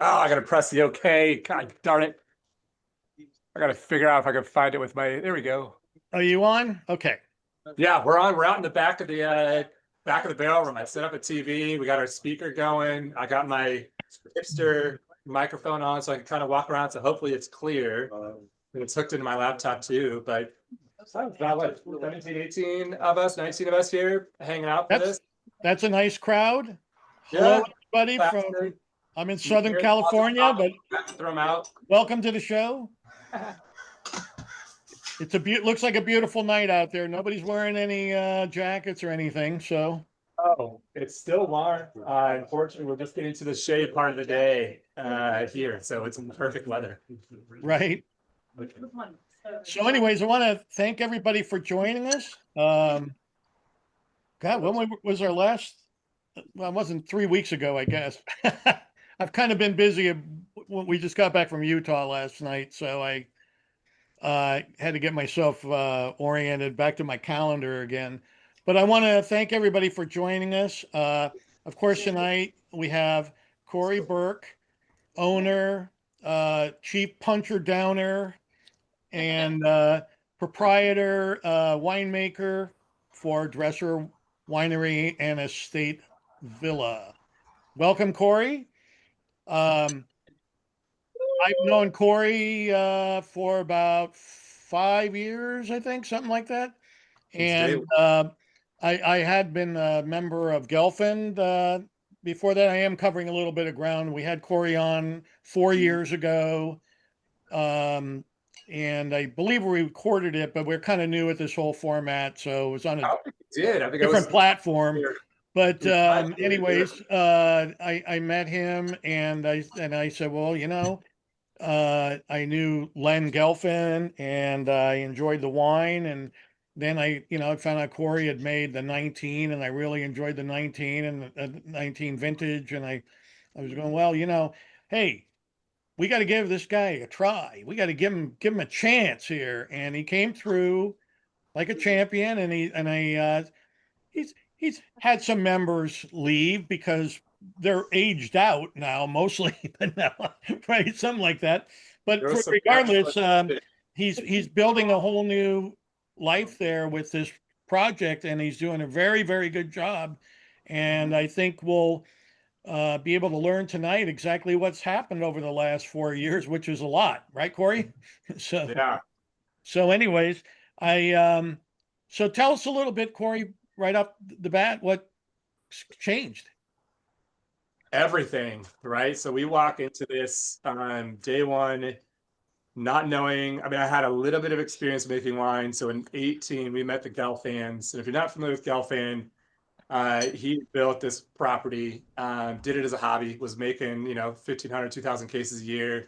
Oh, I gotta press the OK. God darn it. I gotta figure out if I can find it with my, there we go. Are you on? Okay. Yeah, we're on. We're out in the back of the barrel room. I set up a TV. We got our speaker going. I got my hipster microphone on so I can kind of walk around. So hopefully it's clear. And it's hooked into my laptop too. But about what, 17, 18 of us, 19 of us here hanging out for this. That's a nice crowd. Yeah. Hello, everybody. I'm in Southern California, but throw them out. Welcome to the show. It's looks like a beautiful night out there. Nobody's wearing any jackets or anything, so. Oh, it's still warm. Unfortunately, we're just getting to the shade part of the day here, so it's perfect weather. Right. So, anyways, I want to thank everybody for joining us. God, when was our last? Well, it wasn't 3 weeks ago, I guess. I've kind of been busy. We just got back from Utah last night, so I had to get myself oriented back to my calendar again. But I want to thank everybody for joining us. Of course, tonight we have Kory Burke, owner, chief puncher downer, and proprietor, winemaker for Dresser Winery and Estate Villa. Welcome, Kory. I've known Kory for about 5 years, I think, something like that. And I had been a member of Gelfand before that. I am covering a little bit of ground. We had Kory on 4 years ago. And I believe we recorded it, but we're kind of new at this whole format. So it was on a different platform. But anyways, I met him and I said, well, you know, I knew Len Gelfand and I enjoyed the wine. And then I found out Kory had made the 19 and I really enjoyed the 19 and the 19 vintage. And I was going, well, you know, hey, we got to give this guy a try. We got to give him a chance here. And he came through like a champion. And he's had some members leave because they're aged out now, mostly, but now, right, something like that. But regardless, he's building a whole new life there with this project, and he's doing a very, very good job. And I think we'll be able to learn tonight exactly what's happened over the last 4 years, which is a lot, right, Kory? So yeah. So, anyways, so tell us a little bit, Kory, right off the bat, what changed? Everything, right? So we walk into this on day one, not knowing. I mean, I had a little bit of experience making wine. So in 18, we met the Gelfands. And if you're not familiar with Gelfand, he built this property, did it as a hobby, was making, 1,500, 2,000 cases a year.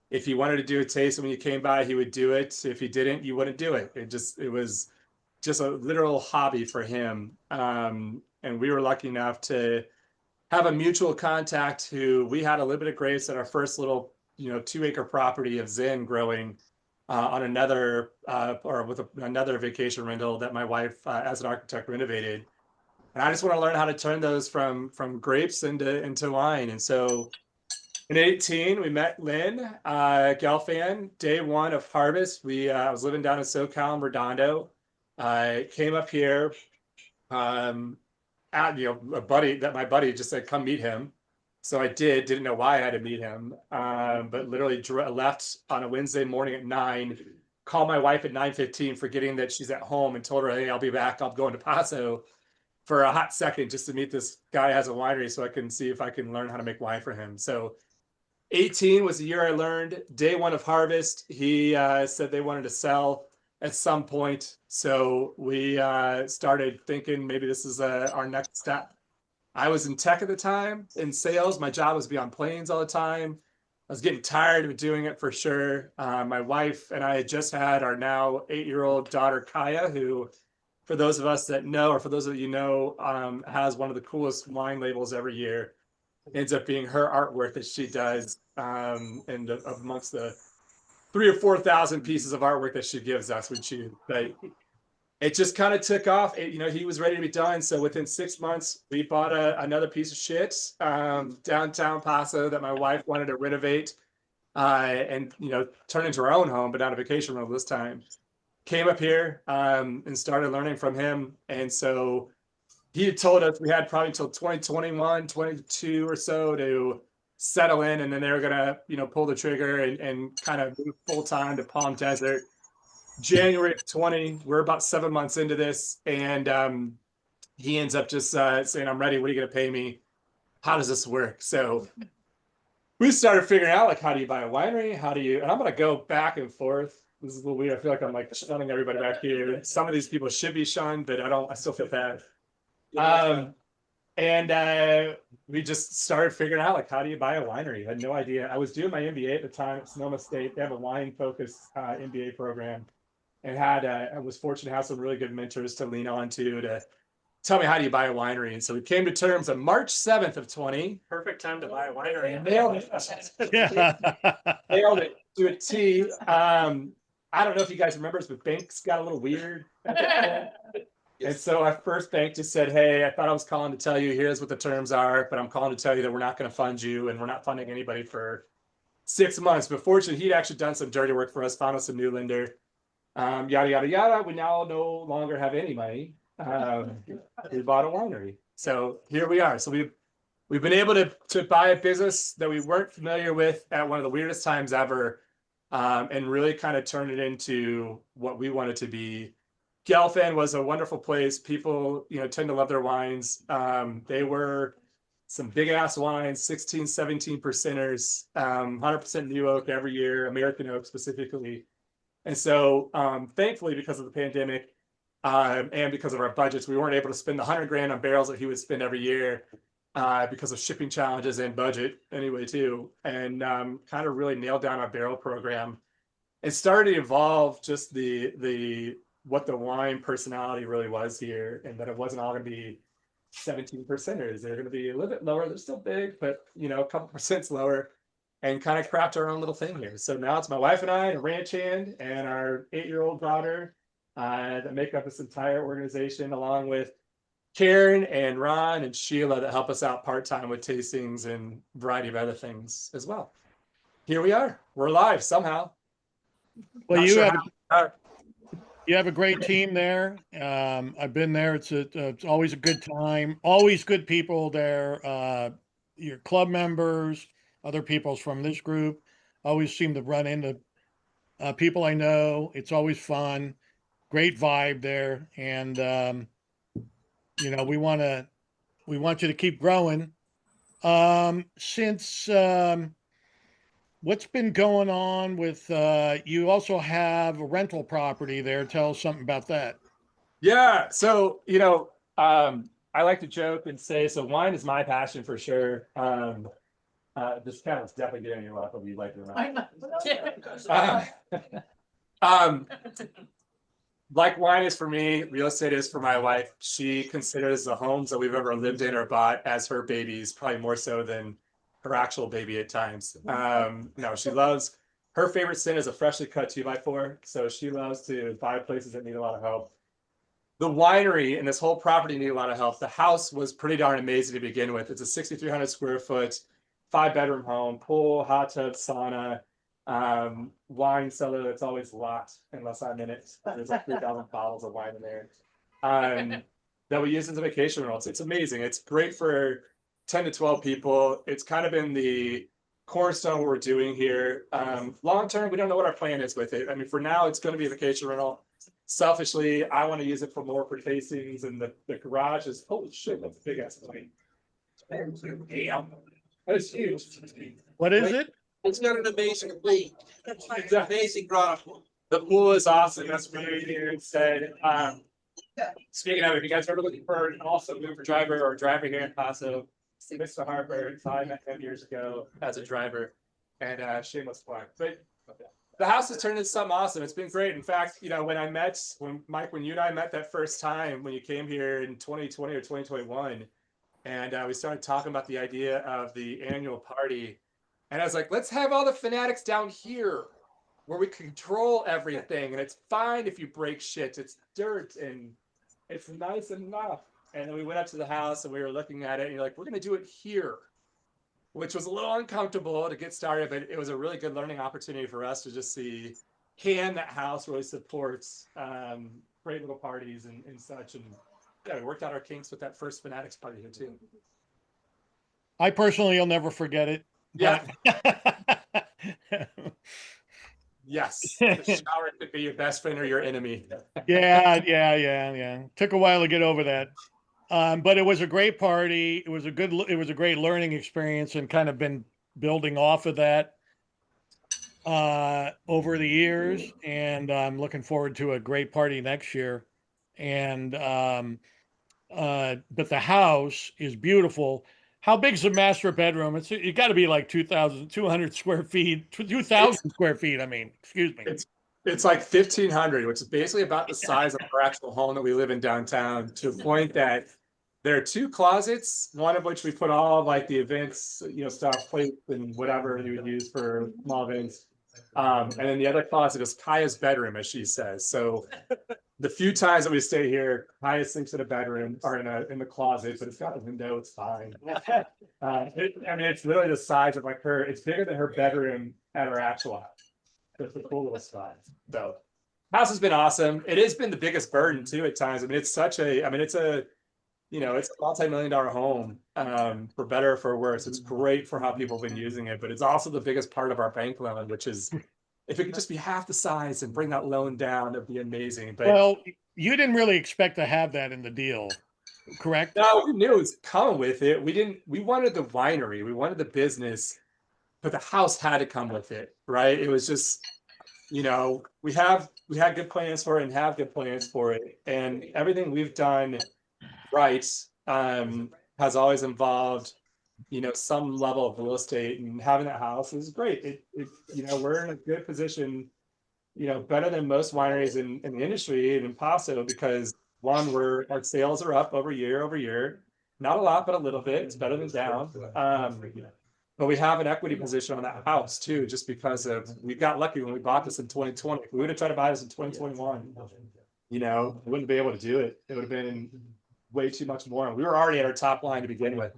If he wanted to do a taste when you came by, he would do it. If he didn't, you wouldn't do it. It was just a literal hobby for him. And we were lucky enough to have a mutual contact who we had a little bit of grapes at our first little, 2-acre property of Zin growing on another or with another vacation rental that my wife, as an architect, renovated. And I just want to learn how to turn those from grapes into wine. And so in 18, we met Lynn Gelfand, day one of harvest. I was living down in SoCal in Redondo. I came up here. My buddy just said, come meet him. So I didn't know why I had to meet him. But literally left on a Wednesday morning at 9, called my wife at 9:15, forgetting that she's at home, and told her, hey, I'll be back. I'm going to Paso for a hot second just to meet this guy who has a winery so I can see if I can learn how to make wine for him. So 18 was the year I learned. Day one of harvest, he said they wanted to sell at some point. So we started thinking maybe this is our next step. I was in tech at the time, in sales. My job was to be on planes all the time. I was getting tired of doing it for sure. My wife and I had just had our now 8-year-old daughter, Kaya, who, for those of us that know, or for those of you know, has one of the coolest wine labels every year. Ends up being her artwork that she does, and amongst the 3,000 or 4,000 pieces of artwork that she gives us, it just kind of took off. He was ready to be done. So within 6 months, we bought another piece of shit downtown Paso that my wife wanted to renovate and turn into our own home, but not a vacation rental this time. Came up here and started learning from him. And so he had told us we had probably until 2021, 22 or so to settle in, and then they were gonna, pull the trigger and kind of move full time to Palm Desert. January of 20, we're about 7 months into this, and he ends up just saying, "I'm ready. What are you gonna pay me? How does this work?" So we started figuring out, like, how do you buy a winery? How do you? And I'm gonna go back and forth. This is a little weird. I feel like I'm like shunning everybody back here. Some of these people should be shunned, but I don't. I still feel bad. And we just started figuring out, like, how do you buy a winery? I had no idea. I was doing my MBA at the time at Sonoma State. They have a wine focused MBA program, and I was fortunate to have some really good mentors to lean on to tell me how do you buy a winery. And so we came to terms on March 7th of 20. Perfect time to buy a winery. Nailed it. Yeah. Nailed it to a T. I don't know if you guys remember, but banks got a little weird. And so our first bank just said, "Hey, I thought I was calling to tell you, here's what the terms are, but I'm calling to tell you that we're not going to fund you, and we're not funding anybody for 6 months." But fortunately, he'd actually done some dirty work for us, found us a new lender, yada, yada, yada. We now no longer have any money. We bought a winery. So here we are. So we've been able to buy a business that we weren't familiar with at one of the weirdest times ever, and really kind of turn it into what we want it to be. Gelfand was a wonderful place. People, tend to love their wines. They were some big ass wines, 16, 17 percenters, 100% new oak every year, American oak specifically. And so thankfully, because of the pandemic and because of our budgets, we weren't able to spend the 100 grand on barrels that he would spend every year because of shipping challenges and budget anyway too. And kind of really nailed down our barrel program. It started to evolve just what the wine personality really was here, and that it wasn't all going to be 17 percenters. They're going to be a little bit lower. They're still big, but a couple percent lower, and kind of craft our own little thing here. So now it's my wife and I, and a ranch hand, and our 8-year-old daughter that make up this entire organization, along with Karen and Ron and Sheila that help us out part-time with tastings and a variety of other things as well. Here we are. We're alive somehow. Well, you have a great team there. I've been there. It's always a good time. Always good people there. Your club members, other people from this group, always seem to run into people I know. It's always fun. Great vibe there, and we want you to keep growing. Since what's been going on with you also have a rental property there. Tell us something about that. Yeah. So, I like to joke and say, so wine is my passion for sure. This cat is definitely getting you off of you like it or not. Like wine is for me, real estate is for my wife. She considers the homes that we've ever lived in or bought as her babies, probably more so than her actual baby at times. No, she loves, her favorite sin is a freshly cut 2x4. So she loves to buy places that need a lot of help. The winery and this whole property need a lot of help. The house was pretty darn amazing to begin with. It's a 6,300 square foot, 5-bedroom home, pool, hot tub, sauna, wine cellar that's always locked unless I'm in it. There's like 3,000 bottles of wine in there that we use as a vacation rental. It's amazing. It's great for 10 to 12 people. It's kind of been the cornerstone of what we're doing here. Long term, we don't know what our plan is with it. I mean, for now, it's going to be a vacation rental. Selfishly, I want to use it for tastings, and the garage is, holy shit, that's a big ass plane. Damn. That is huge. What is it? It's got an amazing leak. It's an amazing product. The pool is awesome. That's what we're here instead. Speaking of, if you guys are looking for an awesome Uber driver or driver here in Paso, Mr. Harper, I met him years ago as a driver, and shameless plug. But the house has turned into something awesome. It's been great. In fact, when Mike, when you and I met that first time when you came here in 2020 or 2021, and we started talking about the idea of the annual party. And I was like, let's have all the fanatics down here. where we control everything, and it's fine if you break shit. It's dirt and it's nice enough. And then we went up to the house and we were looking at it, and you're like, we're gonna do it here, which was a little uncomfortable to get started, but it was a really good learning opportunity for us to just see, can that house really supports great little parties and such. And yeah, we worked out our kinks with that first Fanatics party here too. I personally will never forget it. Yeah. But Yes. The shower could be your best friend or your enemy. yeah. Took a while to get over that. But it was a great party. It was a great learning experience, and kind of been building off of that over the years. And I'm looking forward to a great party next year. And but the house is beautiful. How big's the master bedroom? It got to be like 2,200 square feet, 2,000 square feet. I mean, excuse me. It's like 1,500, which is basically about the size of our actual home that we live in downtown, to a point that there are 2 closets, one of which we put all like the events, stuff, plates and whatever you would use for small events. And then the other closet is Kaya's bedroom, as she says. So the few times that we stay here, Kaya sleeps in a bedroom or in the closet, but it's got a window. It's fine. It's literally the size of like her. It's bigger than her bedroom at her actual house. It's a cool little spot. So, house has been awesome. It has been the biggest burden too at times. It's a multi-million-dollar home, for better or for worse. It's great for how people have been using it, but it's also the biggest part of our bank loan, which is, if it could just be half the size and bring that loan down, it'd be amazing. But well, you didn't really expect to have that in the deal, correct? No, we knew it was coming with it. We wanted the winery, we wanted the business, but the house had to come with it, right? It was just, we had good plans for it and have good plans for it. And everything we've done right has always involved some level of real estate, and having that house is great. We're in a good position, better than most wineries in the industry and in Paso, because one, our sales are up over year, not a lot but a little bit. It's better than down. But we have an equity position on that house too, just because we got lucky when we bought this in 2020. If we would have tried to buy this in 2021, we wouldn't be able to do it. It would have been way too much more. And we were already at our top line to begin with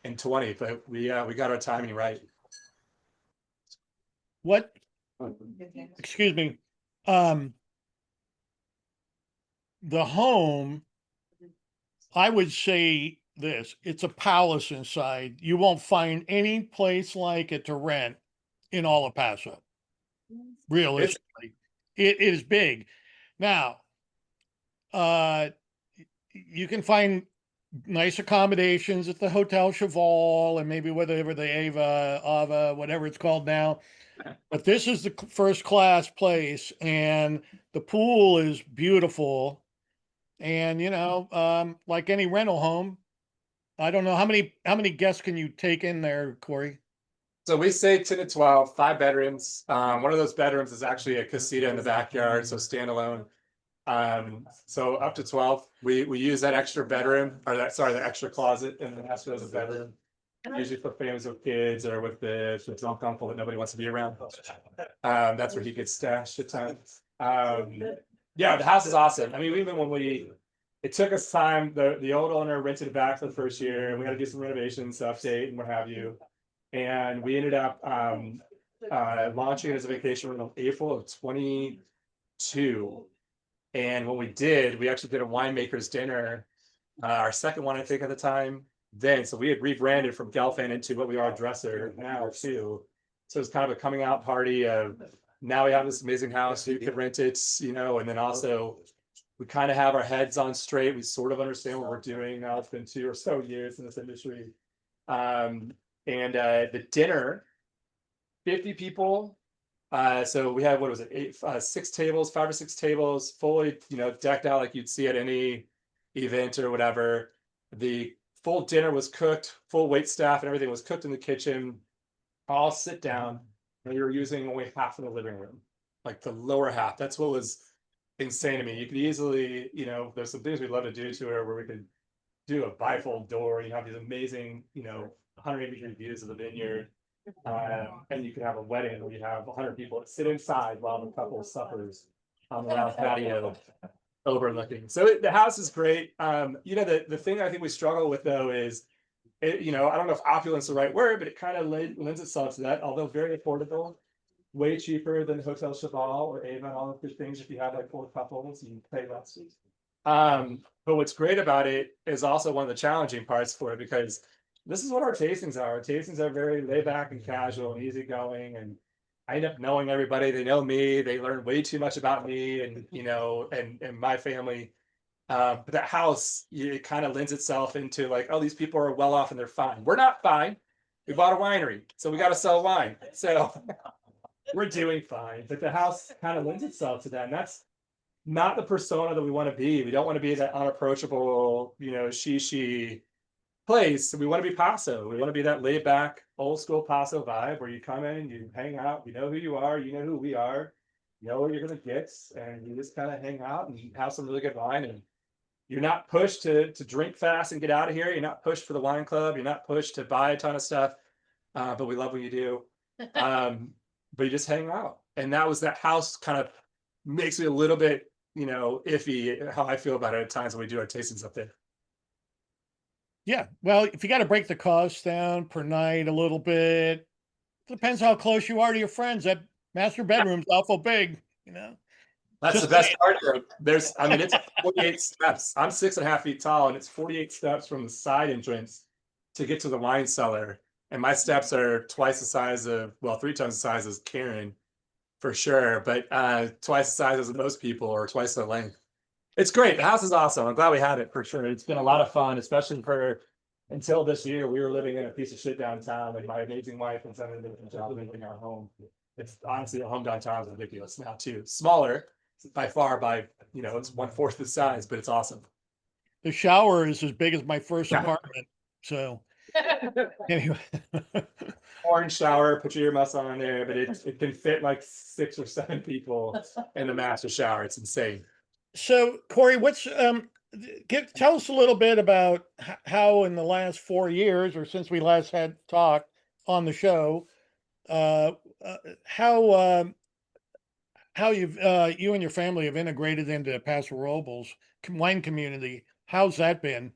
in 20, but we got our timing right. What? Excuse me. The home, I would say this, it's a palace inside. You won't find any place like it to rent in all of Paso. Realistically, it is big. Now, you can find nice accommodations at the Hotel Cheval and maybe whatever the Ava, whatever it's called now. But this is the first class place, and the pool is beautiful. And like any rental home, I don't know how many guests can you take in there, Kory? So we say 10 to 12, 5 bedrooms. One of those bedrooms is actually a casita in the backyard, so standalone. So up to 12. We use that extra bedroom, the extra closet in the master as a bedroom. Usually for families with kids or with the drunk uncle that nobody wants to be around. That's where he gets stashed at times. Yeah, the house is awesome. Even when it took us time. The old owner rented it back for the first year, and we had to do some renovations, update, and what have you. And we ended up launching it as a vacation rental in April of 22. And when we did, we actually did a winemaker's dinner, our second one, I think, at the time. So we had rebranded from Gelfand into what we are, Dresser now too. So it's kind of a coming out party of, now we have this amazing house, you could rent it, and then also we kind of have our heads on straight. We sort of understand what we're doing now. It's been 2 or so years in this industry. And the dinner, 50 people. So we had, what was it, 5 or 6 tables, fully, decked out like you'd see at any event or whatever. The full dinner was cooked, full wait staff and everything was cooked in the kitchen. All sit down, and we were using only half of the living room, like the lower half. That's what was insane to me. You could easily, there's some things we'd love to do to it where we could do a bifold door. You have these amazing, 180-degree views of the vineyard. And you can have a wedding where you have 100 people that sit inside while the couple suffers on the lounge patio overlooking. So the house is great. The thing I think we struggle with though is, I don't know if opulence is the right word, but it kind of lends itself to that, although very affordable, way cheaper than Hotel Cheval or Avon, all of those things. If you have like 4 couples, you pay less. But what's great about it is also one of the challenging parts for it, because this is what our tastings are. Our tastings are very laid back and casual and easygoing, and I end up knowing everybody. They know me. They learn way too much about me, and and my family. But that house, it kind of lends itself into like, oh, these people are well off and they're fine. We're not fine. We bought a winery, so we got to sell wine. So we're doing fine. But the house kind of lends itself to that, and that's not the persona that we want to be. We don't want to be that unapproachable, she place. We want to be Paso. We want to be that laid back, old school Paso vibe where you come in, you hang out, you know who you are, you know who we are, you know what you're gonna get, and you just kind of hang out and have some really good wine. And you're not pushed to drink fast and get out of here. You're not pushed for the wine club. You're not pushed to buy a ton of stuff. But we love when you do. But you just hang out. And that house kind of makes me a little bit, iffy how I feel about it at times when we do our tastings up there. Yeah. Well, if you got to break the costs down per night a little bit, depends how close you are to your friends. That master bedroom's awful big, That's just the best part of it. It's 48 steps. I'm 6.5 feet tall, and it's 48 steps from the side entrance to get to the wine cellar. And my steps are twice the size of, 3 times the size as Karen, for sure, but twice the size as most people, or twice the length. It's great. The house is awesome. I'm glad we have it, for sure. It's been a lot of fun, especially until this year. We were living in a piece of shit downtown, and my amazing wife and son did a job living our home. It's honestly, our home downtown is ridiculous now too. Smaller by far, it's 1/4 the size, but it's awesome. The shower is as big as my first apartment. So anyway. Orange shower, put your earmuffs on there, but it can fit like 6 or 7 people in the master shower. It's insane. So Kory, tell us a little bit about how in the last 4 years, or since we last had talked on the show, how you and your family have integrated into Paso Robles wine community. How's that been?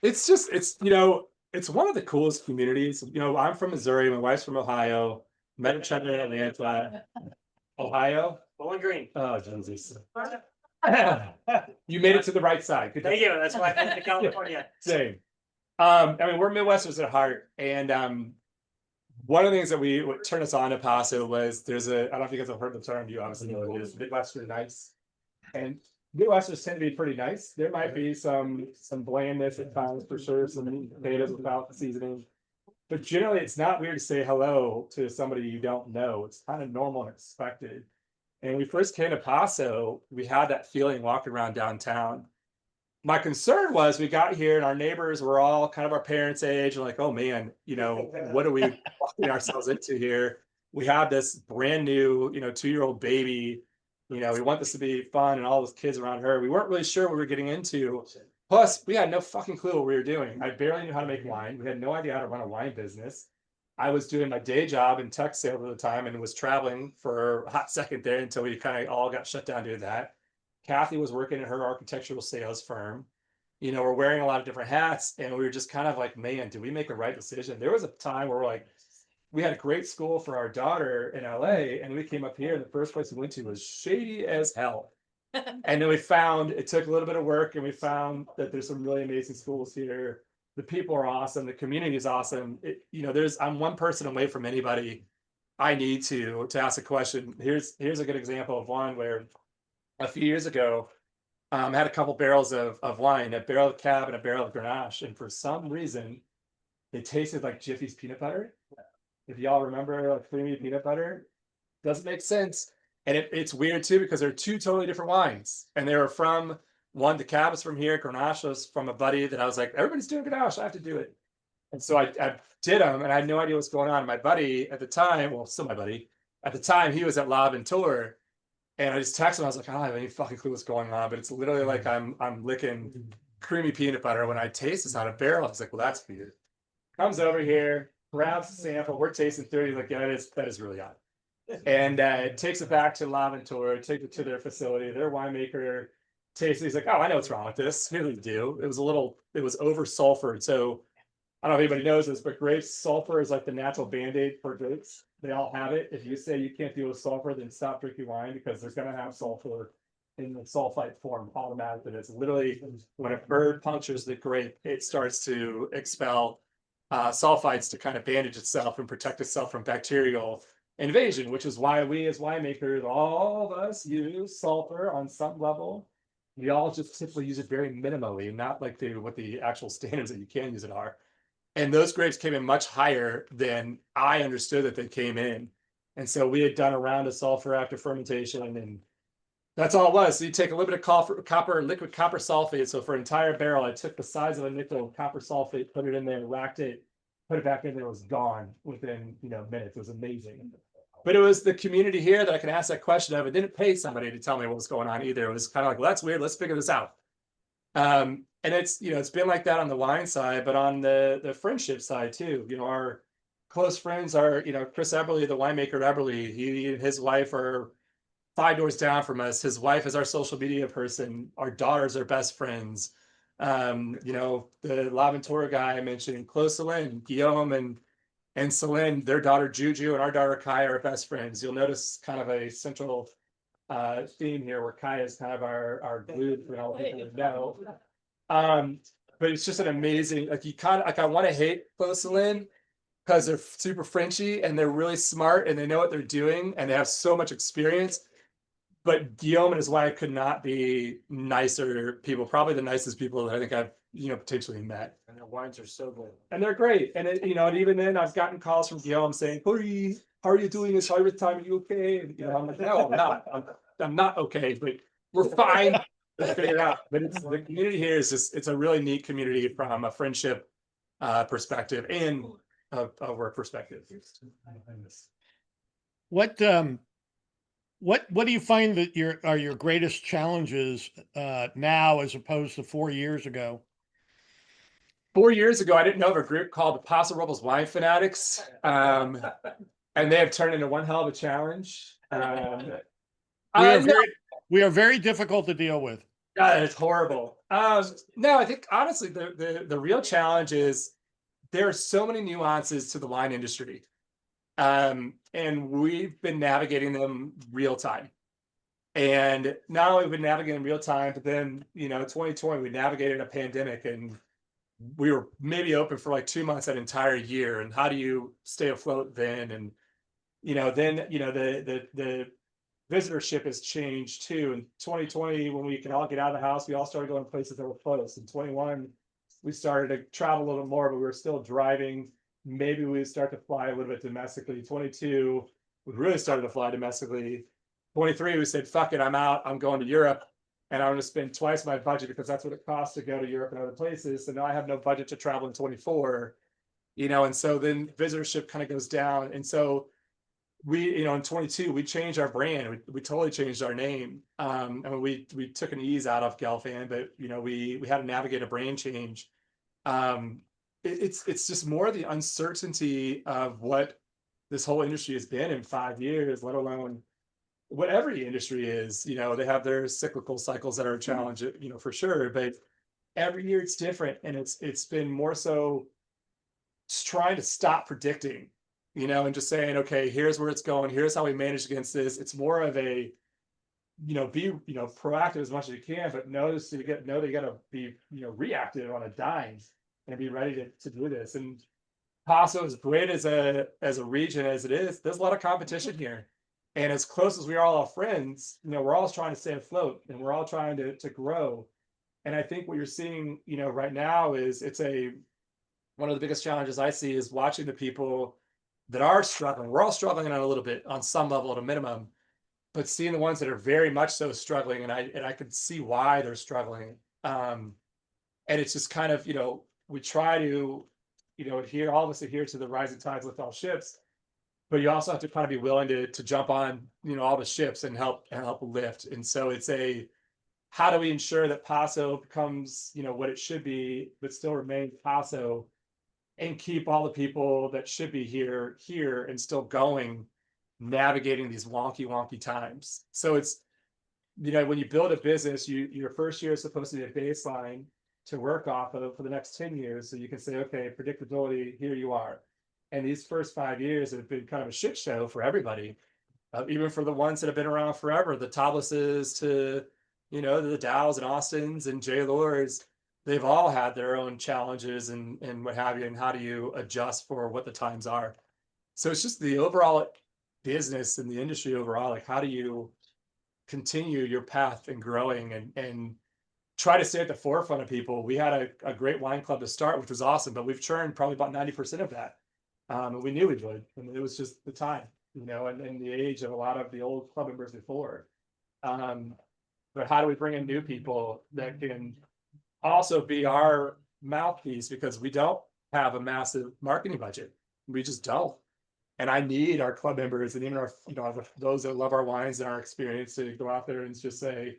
It's one of the coolest communities. I'm from Missouri. My wife's from Ohio. Met each other in Atlanta. Ohio? Bowling Green. Oh, Jesus. You made it to the right side. Good. Thank you. That's why I moved to California. Same. We're Midwesterners at heart, and one of the things that what turned us on to Paso was I don't know if you guys have heard the term. You obviously know it is Midwestern nice, and Midwesterners tend to be pretty nice. There might be some blandness at times, for sure, some potatoes without seasoning, but generally it's not weird to say hello to somebody you don't know. It's kind of normal and expected. And when we first came to Paso, we had that feeling walking around downtown. My concern was we got here and our neighbors were all kind of our parents' age, and like, oh man, what are we walking ourselves into here? We have this brand new, 2-year-old baby. We want this to be fun, and all those kids around her. We weren't really sure what we were getting into. Plus, we had no fucking clue what we were doing. I barely knew how to make wine. We had no idea how to run a wine business. I was doing my day job in tech sales at the time and was traveling for a hot second there until we kind of all got shut down due to that. Kathy was working in her architectural sales firm. We're wearing a lot of different hats, and we were just kind of like, man, did we make the right decision? There was a time where we're like, we had a great school for our daughter in LA, and we came up here, and the first place we went to was shady as hell. And then it took a little bit of work, and we found that there's some really amazing schools here. The people are awesome. The community is awesome. I'm one person away from anybody I need to ask a question. Here's a good example of one where a few years ago, I had a couple barrels of wine, a barrel of Cab and a barrel of Grenache, and for some reason, it tasted like Jiffy's peanut butter. If y'all remember, like creamy peanut butter, doesn't make sense. And it's weird too, because they're 2 totally different wines, and they were from one. The Cab is from here, Grenache was from a buddy that I was like, everybody's doing Grenache, I have to do it. And so I did them, and I had no idea what's going on. My buddy at the time, still my buddy at the time, he was at La Aventura. And I just texted him. I was like, I don't have any fucking clue what's going on, but it's literally like I'm licking creamy peanut butter when I taste this out of barrel. I was like, well, that's weird. Comes over here. grabs the sample, we're tasting 30, like, yeah, that is really odd. And takes it back to Laventour, takes it to their facility, their winemaker tastes it. He's like, oh, I know what's wrong with this. Here we do. It was over sulfured. So I don't know if anybody knows this, but grapes, sulfur is like the natural band-aid for grapes. They all have it. If you say you can't deal with sulfur, then stop drinking wine, because they're gonna have sulfur in the sulfite form automatically. It's literally when a bird punctures the grape, it starts to expel sulfites to kind of bandage itself and protect itself from bacterial invasion, which is why we as winemakers, all of us, use sulfur on some level. We all just typically use it very minimally, not like what the actual standards that you can use it are. And those grapes came in much higher than I understood that they came in. And so we had done a round of sulfur after fermentation, and that's all it was. So you take a little bit of copper, liquid copper sulfate. So for an entire barrel, I took the size of a nickel copper sulfate, put it in there, racked it, put it back in there, it was gone within minutes. It was amazing. But it was the community here that I can ask that question of. It didn't pay somebody to tell me what was going on either. It was kind of like, well, that's weird. Let's figure this out. And it's it's been like that on the wine side, but on the friendship side too. Our close friends are Chris Eberly, the winemaker Eberly. He and his wife are 5 doors down from us. His wife is our social media person. Our daughters are best friends. The Laventour guy I mentioned, close to Lynn, Guillaume and Celine, their daughter Juju and our daughter Kai are best friends. You'll notice kind of a central theme here where Kai is kind of our glue for all people to know. But it's just an amazing, like, you kind of like, I want to hate close to Lynn because they're super Frenchy and they're really smart and they know what they're doing and they have so much experience. But Guillaume and his wife could not be nicer people, probably the nicest people that I think I've potentially met. And their wines are so good. And they're great. And and even then I've gotten calls from Guillaume saying, Kory, how are you doing this? How are you time? Are you okay? And I'm like, no, I'm not. I'm not okay, but we're fine. Let's figure it out. But the community here is it's a really neat community from a friendship perspective and a work perspective. What do you find that are your greatest challenges now as opposed to 4 years ago? 4 years ago, I didn't know of a group called the Paso Robles Wine Fanatics, and they have turned into one hell of a challenge. We are very difficult to deal with. God, it's horrible. No, I think honestly, the real challenge is there are so many nuances to the wine industry. And we've been navigating them real time. And not only have we been navigating real time, but then, 2020, we navigated a pandemic and we were maybe open for like 2 months that entire year. And how do you stay afloat then? And, then, the visitorship has changed too. In 2020, when we can all get out of the house, we all started going to places that were close. In 21, we started to travel a little more, but we were still driving. Maybe we start to fly a little bit domestically. 22, we really started to fly domestically. 23, we said, fuck it, I'm out. I'm going to Europe and I'm going to spend twice my budget because that's what it costs to go to Europe and other places. So now I have no budget to travel in 24, and so then visitorship kind of goes down. And so we, in 22, we changed our brand. We totally changed our name. And we took an ease out of Gelfand, but we had to navigate a brand change. It's just more the uncertainty of what this whole industry has been in 5 years, let alone what every industry is. They have their cyclical cycles that are a challenge, for sure, but every year it's different. And it's been more so just trying to stop predicting, and just saying, okay, here's where it's going. Here's how we manage against this. It's more of a, be, proactive as much as you can, but know that you got to be, reactive on a dime and be ready to do this. And Paso, as great as a region as it is, there's a lot of competition here. And as close as we are all friends, we're all trying to stay afloat and we're all trying to grow. And I think what you're seeing, right now is one of the biggest challenges I see is watching the people that are struggling. We're all struggling on a little bit on some level at a minimum, but seeing the ones that are very much so struggling, and I could see why they're struggling. And it's just kind of, we try to, all of us adhere to the rising tides lift all ships, but you also have to kind of be willing to jump on, all the ships and help lift. And so it's how do we ensure that Paso becomes, what it should be, but still remain Paso, and keep all the people that should be here and still going, navigating these wonky times. So it's, when you build a business, your first year is supposed to be a baseline to work off of for the next 10 years. So you can say, okay, predictability, here you are. And these first 5 years have been kind of a shit show for everybody, even for the ones that have been around forever, the Toblises to, the Dows and Austins and J. Lords. They've all had their own challenges and what have you, and how do you adjust for what the times are. So it's just the overall business and the industry overall, like how do you continue your path in growing and try to stay at the forefront of people. We had a great wine club to start, which was awesome, but we've churned probably about 90% of that. And we knew we would, and it was just the time, and the age of a lot of the old club members before. But how do we bring in new people that can also be our mouthpiece, because we don't have a massive marketing budget. We just don't. And I need our club members and even our, those that love our wines and our experience to go out there and just say,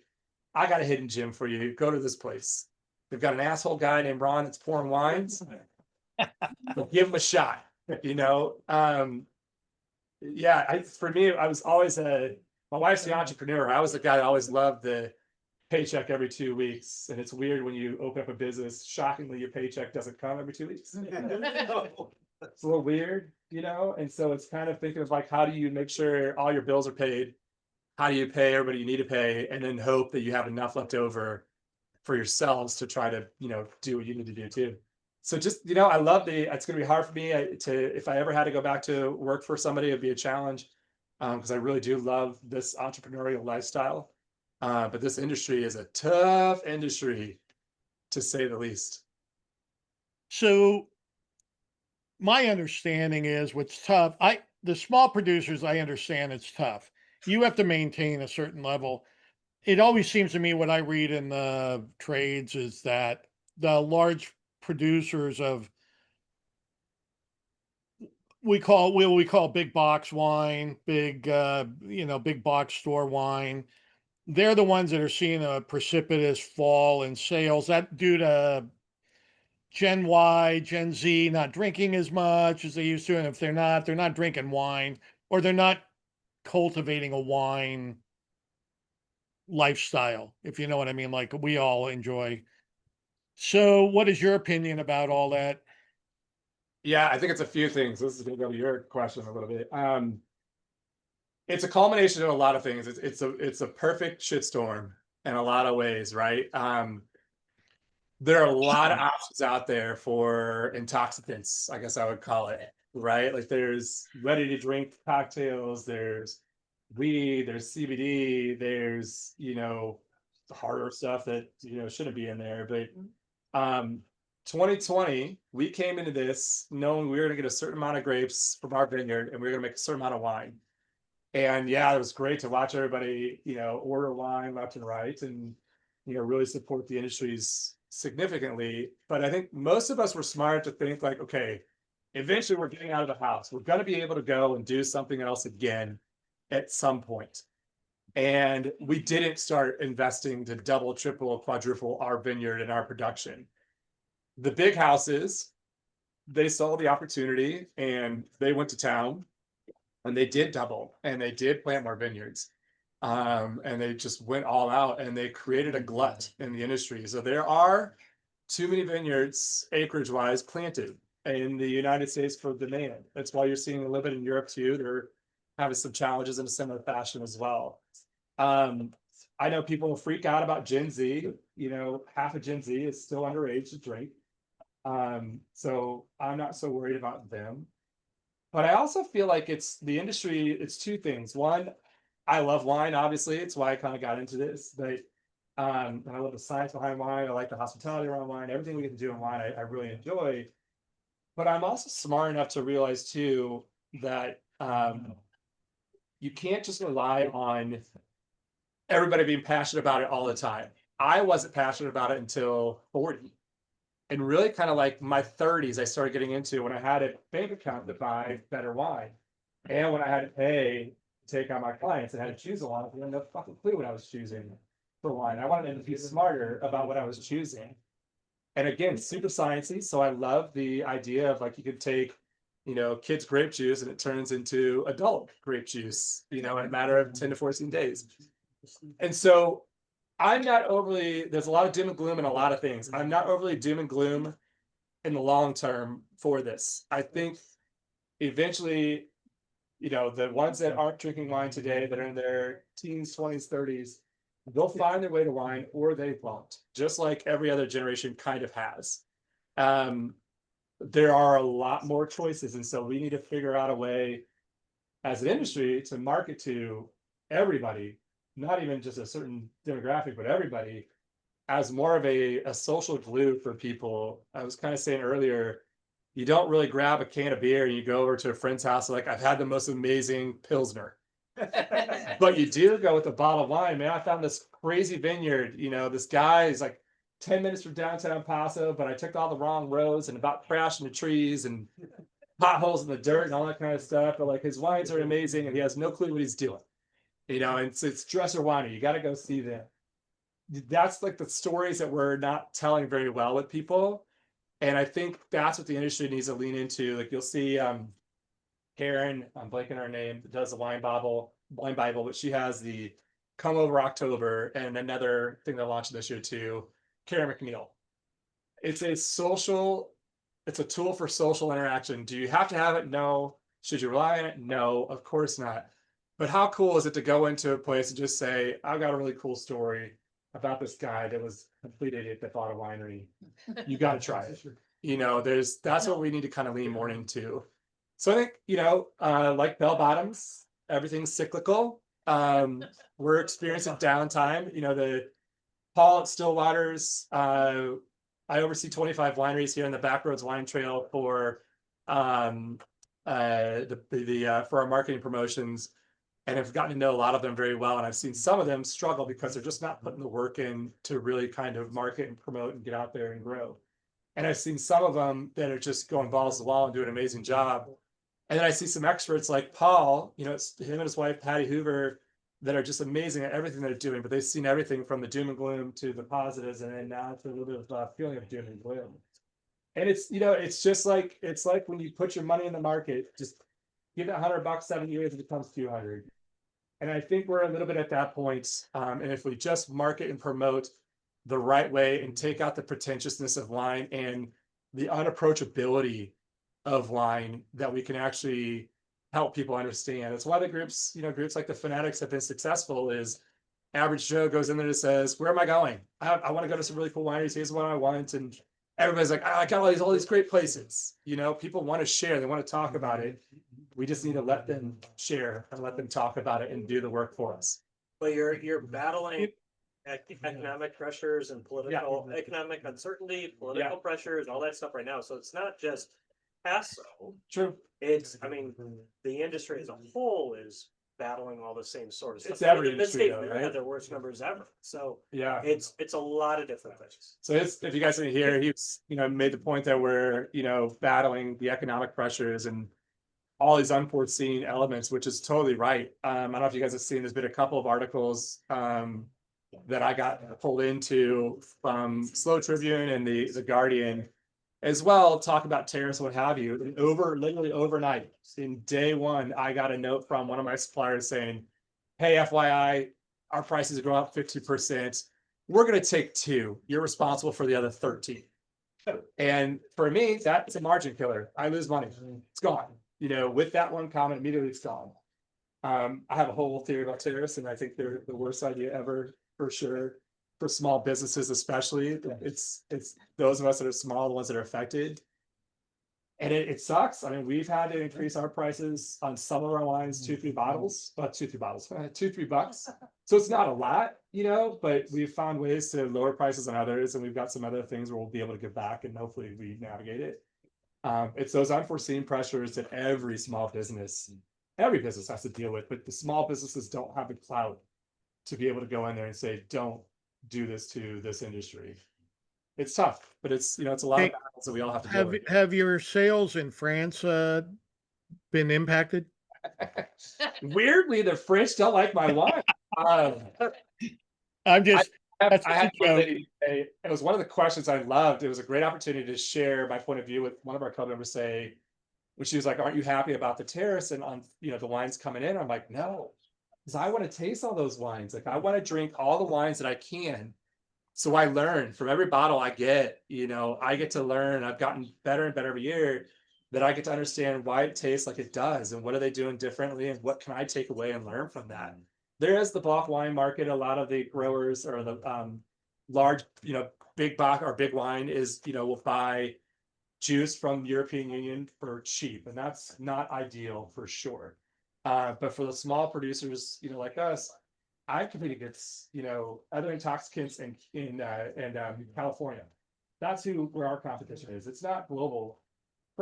I got a hidden gem for you. Go to this place. They've got an asshole guy named Ron that's pouring wines. But give him a shot, for me, I was always my wife's the entrepreneur. I was the guy that always loved the paycheck every 2 weeks. And it's weird when you open up a business, shockingly, your paycheck doesn't come every 2 weeks. It's a little weird, and so it's kind of thinking of like, how do you make sure all your bills are paid? How do you pay everybody you need to pay, and then hope that you have enough left over for yourselves to try to, do what you need to do too. So just, I love it's going to be hard for me if I ever had to go back to work for somebody, it'd be a challenge. Because I really do love this entrepreneurial lifestyle. But this industry is a tough industry, to say the least. So my understanding is what's tough. The small producers, I understand it's tough. You have to maintain a certain level. It always seems to me what I read in the trades is that the large producers of we call big box wine, big box store wine. They're the ones that are seeing a precipitous fall in sales. That due to Gen Y, Gen Z not drinking as much as they used to. And if they're not drinking wine, or they're not cultivating a wine lifestyle, if you know what I mean, like we all enjoy. So what is your opinion about all that? Yeah, I think it's a few things. This is going to go to your question a little bit. It's a culmination of a lot of things. It's a perfect shitstorm in a lot of ways, right? There are a lot of options out there for intoxicants, I guess I would call it, right? Like there's ready to drink cocktails, there's weed, there's CBD, there's, the harder stuff that, shouldn't be in there. But 2020, we came into this knowing we were going to get a certain amount of grapes from our vineyard and we were going to make a certain amount of wine. And yeah, it was great to watch everybody, order wine left and right and, really support the industries significantly. But I think most of us were smart to think like, okay, eventually we're getting out of the house. We're going to be able to go and do something else again at some point. And we didn't start investing to double, triple, quadruple our vineyard and our production. The big houses, they saw the opportunity and they went to town and they did double and they did plant more vineyards. And they just went all out and they created a glut in the industry. So there are too many vineyards acreage wise planted in the United States for demand. That's why you're seeing a little bit in Europe too. They're having some challenges in a similar fashion as well. I know people will freak out about Gen Z. Half of Gen Z is still underage to drink. So I'm not so worried about them. But I also feel like it's the industry, it's two things. One, I love wine, obviously. It's why I kind of got into this. But and I love the science behind wine. I like the hospitality around wine. Everything we get to do in wine, I really enjoy. But I'm also smart enough to realize too that you can't just rely on everybody being passionate about it all the time. I wasn't passionate about it until 40. And really kind of like my 30s, I started getting into when I had a bank account to buy better wine. And when I had to pay to take on my clients and had to choose a wine, I had no fucking clue what I was choosing for wine. I wanted them to be smarter about what I was choosing. And again, super sciencey. So I love the idea of like you could take, kids' grape juice and it turns into adult grape juice, in a matter of 10 to 14 days. And so I'm not overly, there's a lot of doom and gloom in a lot of things. I'm not overly doom and gloom in the long term for this. I think eventually, the ones that aren't drinking wine today, that are in their teens, 20s, 30s, they'll find their way to wine or they won't, just like every other generation kind of has. There are a lot more choices. And so we need to figure out a way as an industry to market to everybody, not even just a certain demographic, but everybody, as more of a social glue for people. I was kind of saying earlier, you don't really grab a can of beer and you go over to a friend's house like, I've had the most amazing Pilsner. But you do go with a bottle of wine. Man, I found this crazy vineyard. This guy is like 10 minutes from downtown Paso, but I took all the wrong roads and about crashing the trees and potholes in the dirt and all that kind of stuff. But like his wines are amazing and he has no clue what he's doing. And it's Dresser Winery. You got to go see them. That's like the stories that we're not telling very well with people. And I think that's what the industry needs to lean into. Like you'll see Karen, I'm blanking her name, does the wine Bible, but she has the Come Over October and another thing they're launching this year too, Karen McNeil. It's a tool for social interaction. Do you have to have it? No. Should you rely on it? No, of course not. But how cool is it to go into a place and just say, I've got a really cool story about this guy that was a complete idiot that bought a winery. You got to try it. That's what we need to kind of lean more into. So I think, like bell bottoms, everything's cyclical. We're experiencing downtime. The Paul at Stillwater's, I oversee 25 wineries here in the Backroads Wine Trail for for our marketing promotions, and I've gotten to know a lot of them very well. And I've seen some of them struggle because they're just not putting the work in to really kind of market and promote and get out there and grow. And I've seen some of them that are just going balls to the wall and doing an amazing job. And then I see some experts like Paul, it's him and his wife, Patty Hoover, that are just amazing at everything they're doing, but they've seen everything from the doom and gloom to the positives, and then now to a little bit of feeling of doom and gloom. And it's just like, it's like when you put your money in the market, just give it $100, 7 years, it becomes 200. And I think we're a little bit at that point. And if we just market and promote the right way and take out the pretentiousness of wine and the unapproachability of wine, that we can actually help people understand. It's why the groups like the Fanatics have been successful. Is average Joe goes in there and says, where am I going? I want to go to some really cool wineries. Here's what I want. And everybody's like, I got all these great places. People want to share. They want to talk about it. We just need to let them share and let them talk about it and do the work for us. But you're battling economic pressures and economic uncertainty, political pressures, all that stuff right now. So it's not just Paso. True. The industry as a whole is battling all the same sort of stuff. It's every industry, though, right? Had their worst numbers ever. So yeah, it's a lot of different things. So if you guys didn't hear, he's made the point that we're battling the economic pressures and all these unforeseen elements, which is totally right. I don't know if you guys have seen, there's been a couple of articles that I got pulled into from Slow Tribune and the Guardian as well, talk about tariffs, what have you. And literally overnight, in day one, I got a note from one of my suppliers saying, hey, FYI, our prices are going up 50%. We're going to take 2. You're responsible for the other 13. And for me, that's a margin killer. I lose money. It's gone. With that one comment, immediately it's gone. I have a whole theory about tariffs, and I think they're the worst idea ever, for sure. For small businesses, especially, it's those of us that are small, the ones that are affected. And it sucks. We've had to increase our prices on some of our wines, 2-3 bottles, $2-3. So it's not a lot, but we've found ways to lower prices on others, and we've got some other things where we'll be able to give back, and hopefully we navigate it. It's those unforeseen pressures that every business has to deal with, but the small businesses don't have the clout to be able to go in there and say, don't do this to this industry. It's tough, but it's a lot of battles that we all have to deal with. Have your sales in France been impacted? Weirdly, the French don't like my wine. I'm just I had one lady say, it was one of the questions I loved. It was a great opportunity to share my point of view with one of our club members say, when she was like, aren't you happy about the tariffs and on, the wines coming in? I'm like, no, because I want to taste all those wines. Like I want to drink all the wines that I can. So I learn from every bottle I get, I get to learn. I've gotten better and better every year that I get to understand why it tastes like it does and what are they doing differently and what can I take away and learn from that. There is the bulk wine market. A lot of the growers or the large, big bulk or big wine is, will buy juice from the European Union for cheap, and that's not ideal for sure. But for the small producers, like us, I compete against, other intoxicants in California. That's where our competition is. It's not global.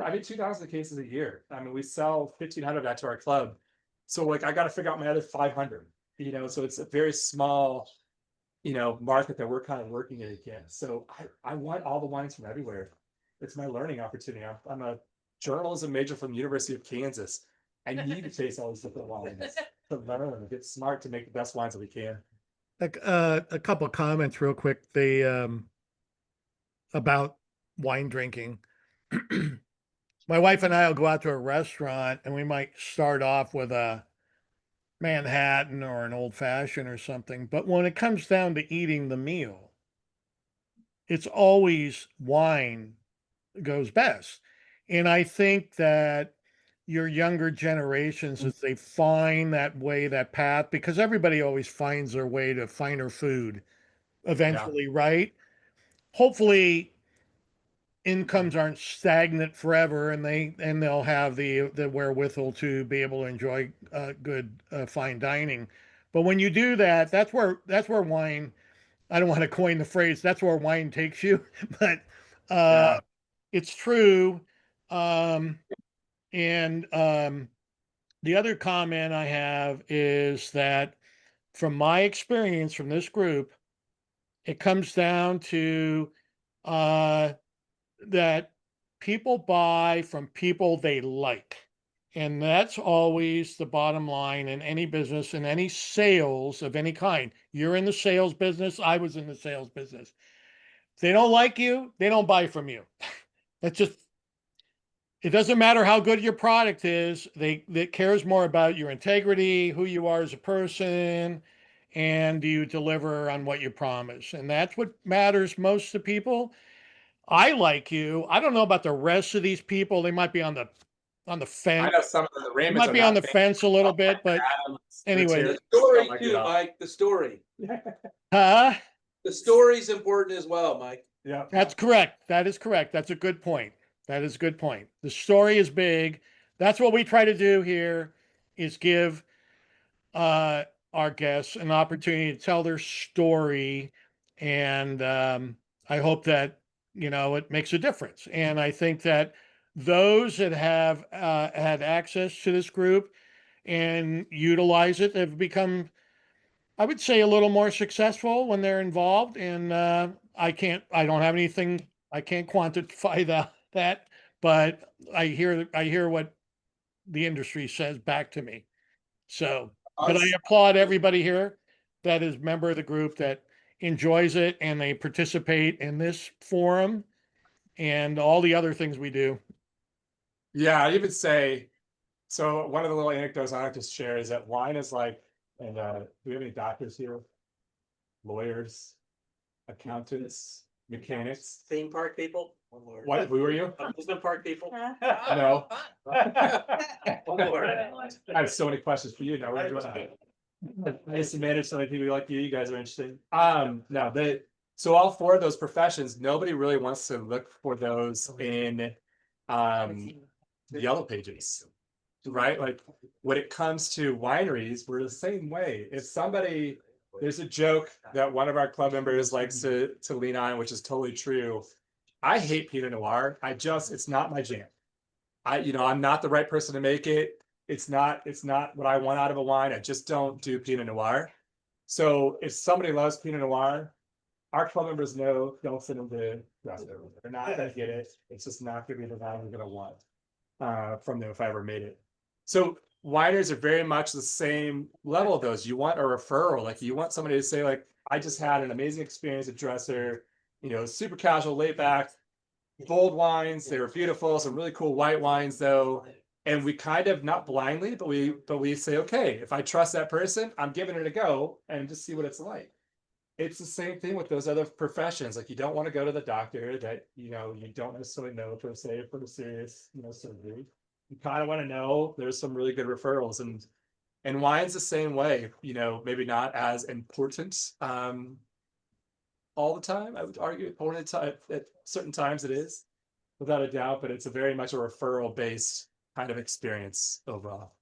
I mean, 2,000 cases a year. I mean, we sell 1,500 of that to our club. So like, I got to figure out my other 500, so it's a very small, market that we're kind of working it against. So I want all the wines from everywhere. It's my learning opportunity. I'm a journalism major from the University of Kansas. I need to taste all these different wines to learn and get smart to make the best wines that we can. Like a couple of comments real quick. About wine drinking. My wife and I will go out to a restaurant and we might start off with a Manhattan or an old fashioned or something. But when it comes down to eating the meal, it's always wine goes best. And I think that your younger generations, as they find that way, that path, because everybody always finds their way to finer food eventually, right? Hopefully incomes aren't stagnant forever and they'll have the wherewithal to be able to enjoy good fine dining. But when you do that, that's where wine, I don't want to coin the phrase, that's where wine takes you, but it's true. And the other comment I have is that from my experience from this group, it comes down to that people buy from people they like. And that's always the bottom line in any business, in any sales of any kind. You're in the sales business. I was in the sales business. If they don't like you, they don't buy from you. That's just, it doesn't matter how good your product is. They cares more about your integrity, who you are as a person, and do you deliver on what you promise. And that's what matters most to people. I like you. I don't know about the rest of these people. They might be on the fence. I know some of the Raymonds might be on the fence a little bit, but anyway. The story too, Mike. The story. Huh? The story's important as well, Mike. Yeah, that's correct. That is correct. That's a good point. That is a good point. The story is big. That's what we try to do here, is give our guests an opportunity to tell their story, and I hope that it makes a difference. And I think that those that have had access to this group and utilize it have become, I would say, a little more successful when they're involved. And I don't have anything, I can't quantify that, but I hear what the industry says back to me. So, but I applaud everybody here that is member of the group that enjoys it and they participate in this forum and all the other things we do. Yeah, I'd even say, so one of the little anecdotes I like to share is that wine is like, and do we have any doctors here? Lawyers, accountants, mechanics, Theme park people. What? Who are you? Amusement park people. No. One more. I have so many questions for you now. We're doing I used to manage so many people like you. You guys are interesting. No, so all four of those professions, nobody really wants to look for those in the yellow pages, right? Like when it comes to wineries, we're the same way. If somebody, there's a joke that one of our club members likes to lean on, which is totally true. I hate Pinot Noir. It's not my jam. I'm not the right person to make it. It's not what I want out of a wine. I just don't do Pinot Noir. So if somebody loves Pinot Noir, our club members know, don't send them to They're not going to get it. It's just not going to be the wine we're going to want from them if I ever made it. So wineries are very much the same level of those. You want a referral. Like you want somebody to say like, I just had an amazing experience at Dresser, super casual, laid back, bold wines. They were beautiful, some really cool white wines though. And we kind of, not blindly, but we say, okay, if I trust that person, I'm giving it a go and just see what it's like. It's the same thing with those other professions. Like, you don't want to go to the doctor that you don't necessarily know per se for the serious surgery. You kind of want to know there's some really good referrals, and wine's the same way. Maybe not as important all the time. I would argue important at certain times it is, without a doubt, but it's a very much a referral based kind of experience overall.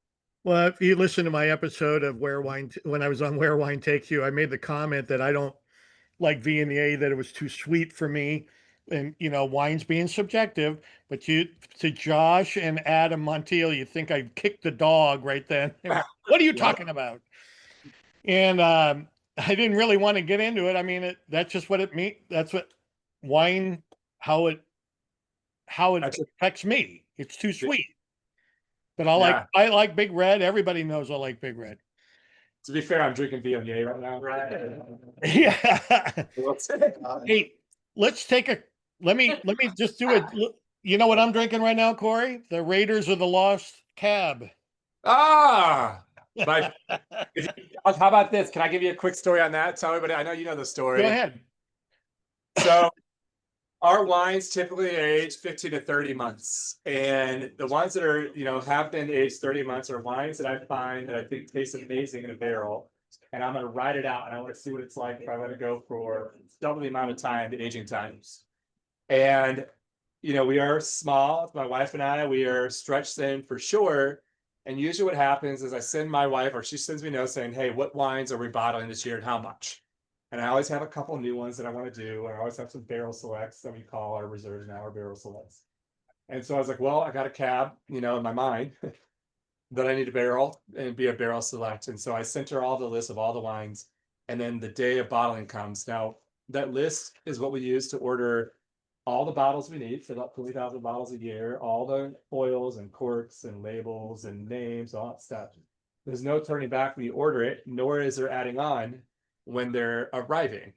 Well, if you listen to my episode of when I was on Where Wine Takes You, I made the comment that I don't like V&A, that it was too sweet for me. And, wine's being subjective, but to Josh and Adam Montiel, you think I kicked the dog right then. What are you talking about? And I didn't really want to get into it. I mean, that's just what it means. That's what wine, how it affects me. It's too sweet. But I like Big Red. Everybody knows I like Big Red. To be fair, I'm drinking V&A right now. Right. Yeah. Hey, let me just do it. You know what I'm drinking right now, Kory? The Raiders of the Lost Cab. How about this? Can I give you a quick story on that? Tell everybody. I know you know the story. Go ahead. So our wines typically age 15 to 30 months. And the ones that are, have been aged 30 months are wines that I find that I think taste amazing in a barrel. And I'm going to ride it out and I want to see what it's like if I let it go for double the amount of time, the aging times. And, we are small, my wife and I, we are stretched thin for sure. And usually what happens is I send my wife, or she sends me notes saying, hey, what wines are we bottling this year and how much? And I always have a couple of new ones that I want to do. And I always have some barrel selects that we call our reserves now, our barrel selects. And so I was like, well, I got a cab, in my mind that I need to barrel and be a barrel select. And so I sent her all the list of all the wines. And then the day of bottling comes. Now, that list is what we use to order all the bottles we need, fill up 20,000 bottles a year, all the foils and corks and labels and names, all that stuff. There's no turning back when you order it, nor is there adding on when they're arriving.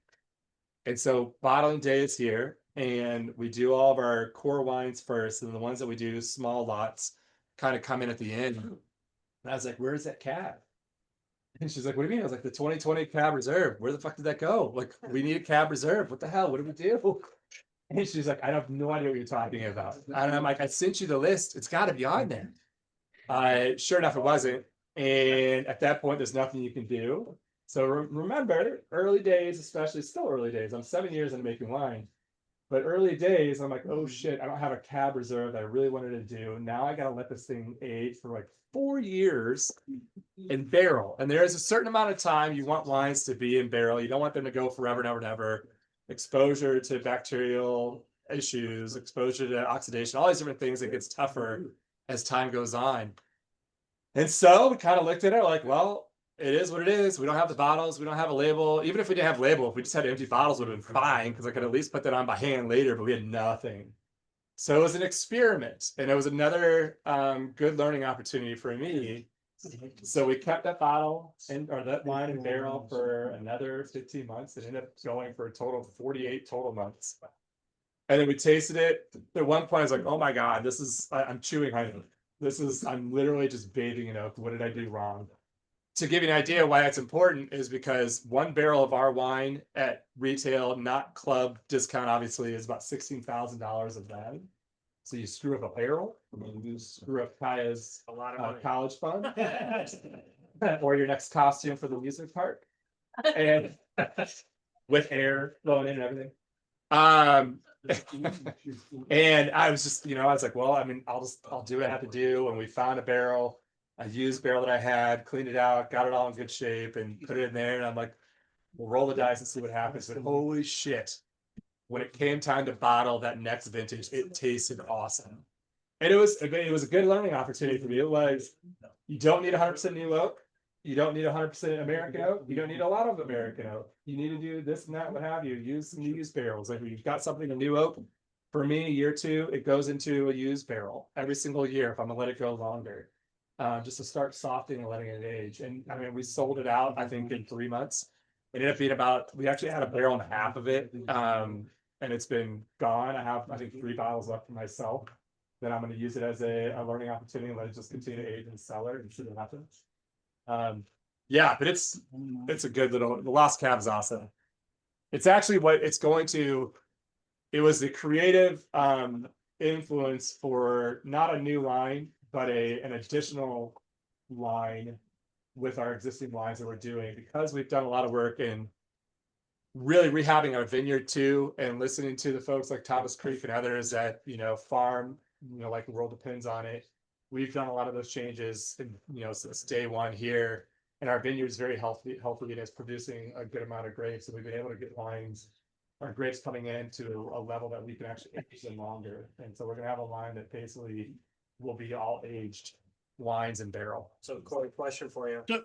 And so bottling day is here, and we do all of our core wines first, and the ones that we do small lots kind of come in at the end. And I was like, where's that cab? And she's like, what do you mean? I was like, the 2020 Cab Reserve. Where the fuck did that go? Like, we need a Cab Reserve. What the hell? What do we do? And she's like, I have no idea what you're talking about. And I'm like, I sent you the list. It's got to be on there. Sure enough, it wasn't. And at that point, there's nothing you can do. So remember, early days, especially still early days. I'm 7 years into making wine. But early days, I'm like, oh shit, I don't have a Cab Reserve that I really wanted to do. Now I got to let this thing age for like 4 years in barrel. And there is a certain amount of time you want wines to be in barrel. You don't want them to go forever and ever and ever. Exposure to bacterial issues, exposure to oxidation, all these different things, it gets tougher as time goes on. And so we kind of looked at it like, well, it is what it is. We don't have the bottles. We don't have a label. Even if we didn't have a label, if we just had empty bottles, would have been fine because I could at least put that on by hand later, but we had nothing. So it was an experiment, and it was another good learning opportunity for me. So we kept that bottle or that wine in barrel for another 15 months. It ended up going for a total of 48 total months. And then we tasted it. At one point, I was like, oh my God, I'm chewing honey. I'm literally just bathing in oak. What did I do wrong? To give you an idea why that's important is because one barrel of our wine at retail, not club discount, obviously, is about $16,000 of that. So you screw up a barrel, you screw up Kaya's a lot of college fund, or your next costume for the music park, and with air flowing in and everything. And I was just, I was like, well, I mean, I'll do what I have to do. And we found a barrel, a used barrel that I had, cleaned it out, got it all in good shape, and put it in there. And I'm like, we'll roll the dice and see what happens. But holy shit. When it came time to bottle that next vintage, it tasted awesome. And it was a good learning opportunity for me. It was, you don't need 100% new oak. You don't need 100% American oak. You don't need a lot of American oak. You need to do this and that, what have you. Use some used barrels. Like, you've got something, a new oak, for me, year 2, it goes into a used barrel every single year if I'm gonna let it go longer. Just to start softening and letting it age. And I mean, we sold it out, I think, in 3 months. It ended up being about, we actually had a barrel and a half of it. And it's been gone. I have, I think, 3 bottles left for myself. Then I'm going to use it as a learning opportunity and let it just continue to age in the cellar and see what happens. Yeah, but it's a good little, the Lost Cab is awesome. It's actually what it's going to, it was the creative influence for not a new line, but an additional line with our existing lines that we're doing, because we've done a lot of work in really rehabbing our vineyard too, and listening to the folks like Thomas Creek and others that, farm, like the world depends on it. We've done a lot of those changes, and since day one here, and our vineyard is very healthy and is producing a good amount of grapes. So we've been able to get wines, our grapes coming in to a level that we can actually age them longer. And so we're gonna have a line that basically will be all aged wines in barrel. So Kory, question for you. So-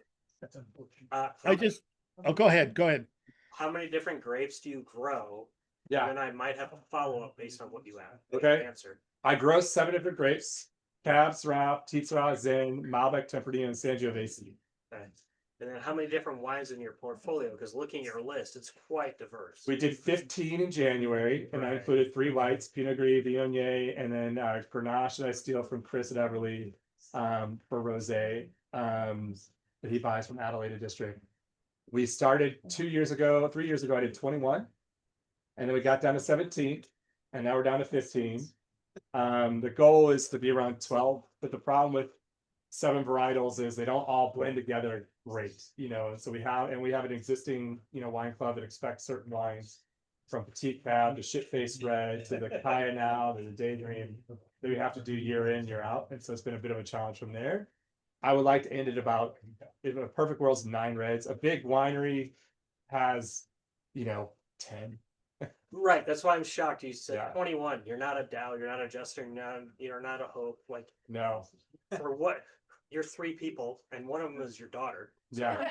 How go ahead. How many different grapes do you grow? Yeah. And then I might have a follow-up based on what you have. Okay. Answered. I grow 7 different grapes: Cab, Syrah, Petite Sirah, Zin, Malbec, Tempranillo, and Sangiovese. Okay. And then how many different wines in your portfolio? Because looking at your list, it's quite diverse. We did 15 in January, and I Right. included 3 whites: Pinot Gris, Viognier, and then Grenache that I steal from Chris at Everly for rosé that he buys from Adelaide District. We started 3 years ago. I did 21, and then we got down to 17, and now we're down to 15. The goal is to be around 12, but the problem with 7 varietals is they don't all blend together great, and so we have an existing, wine club that expects certain wines, from Petite Cab to Shit-Faced Red to the Kaya now to the Daydream, that we have to do year in, year out, and so it's been a bit of a challenge from there. I would like to end it about, in a perfect world, 9 reds. A big winery has, 10. Right. That's why I'm shocked. You said Yeah. 21. You're not a Dow. You're not a Jester. You're not a Hope. Like, No. for what? You're 3 people, and one of them is your daughter. Yeah.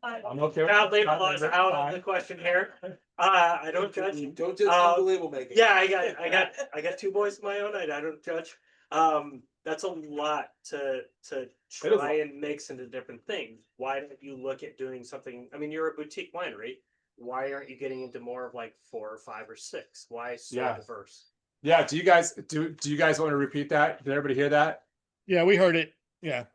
I'm okay with Now, label that. us out of the question here. I don't judge. Don't just do the label making. Yeah, I got 2 boys of my own. I don't judge. That's a lot to try and mix into different things. Why don't you look at doing something? I mean, you're a boutique winery. Why aren't you getting into more of like 4 or 5 or 6? Why so diverse? Yeah. Do you guys want to repeat that? Did everybody hear that? Yeah, we heard it. Yeah.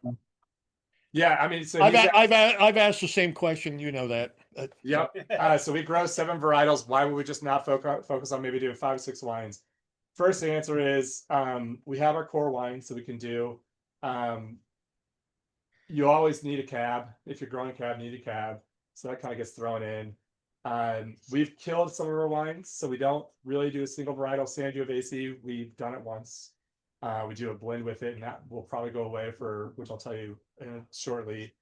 Yeah. I mean, so I've asked the same question. You know that. Yep. So we grow 7 varietals. Why would we just not focus on maybe doing 5 or 6 wines? First answer is we have our core wines, so we can do. You always need a cab. If you're growing cab, you need a cab. So that kind of gets thrown in. We've killed some of our wines, so we don't really do a single varietal Sangiovese. We've done it once. We do a blend with it, and that will probably go away which I'll tell you shortly.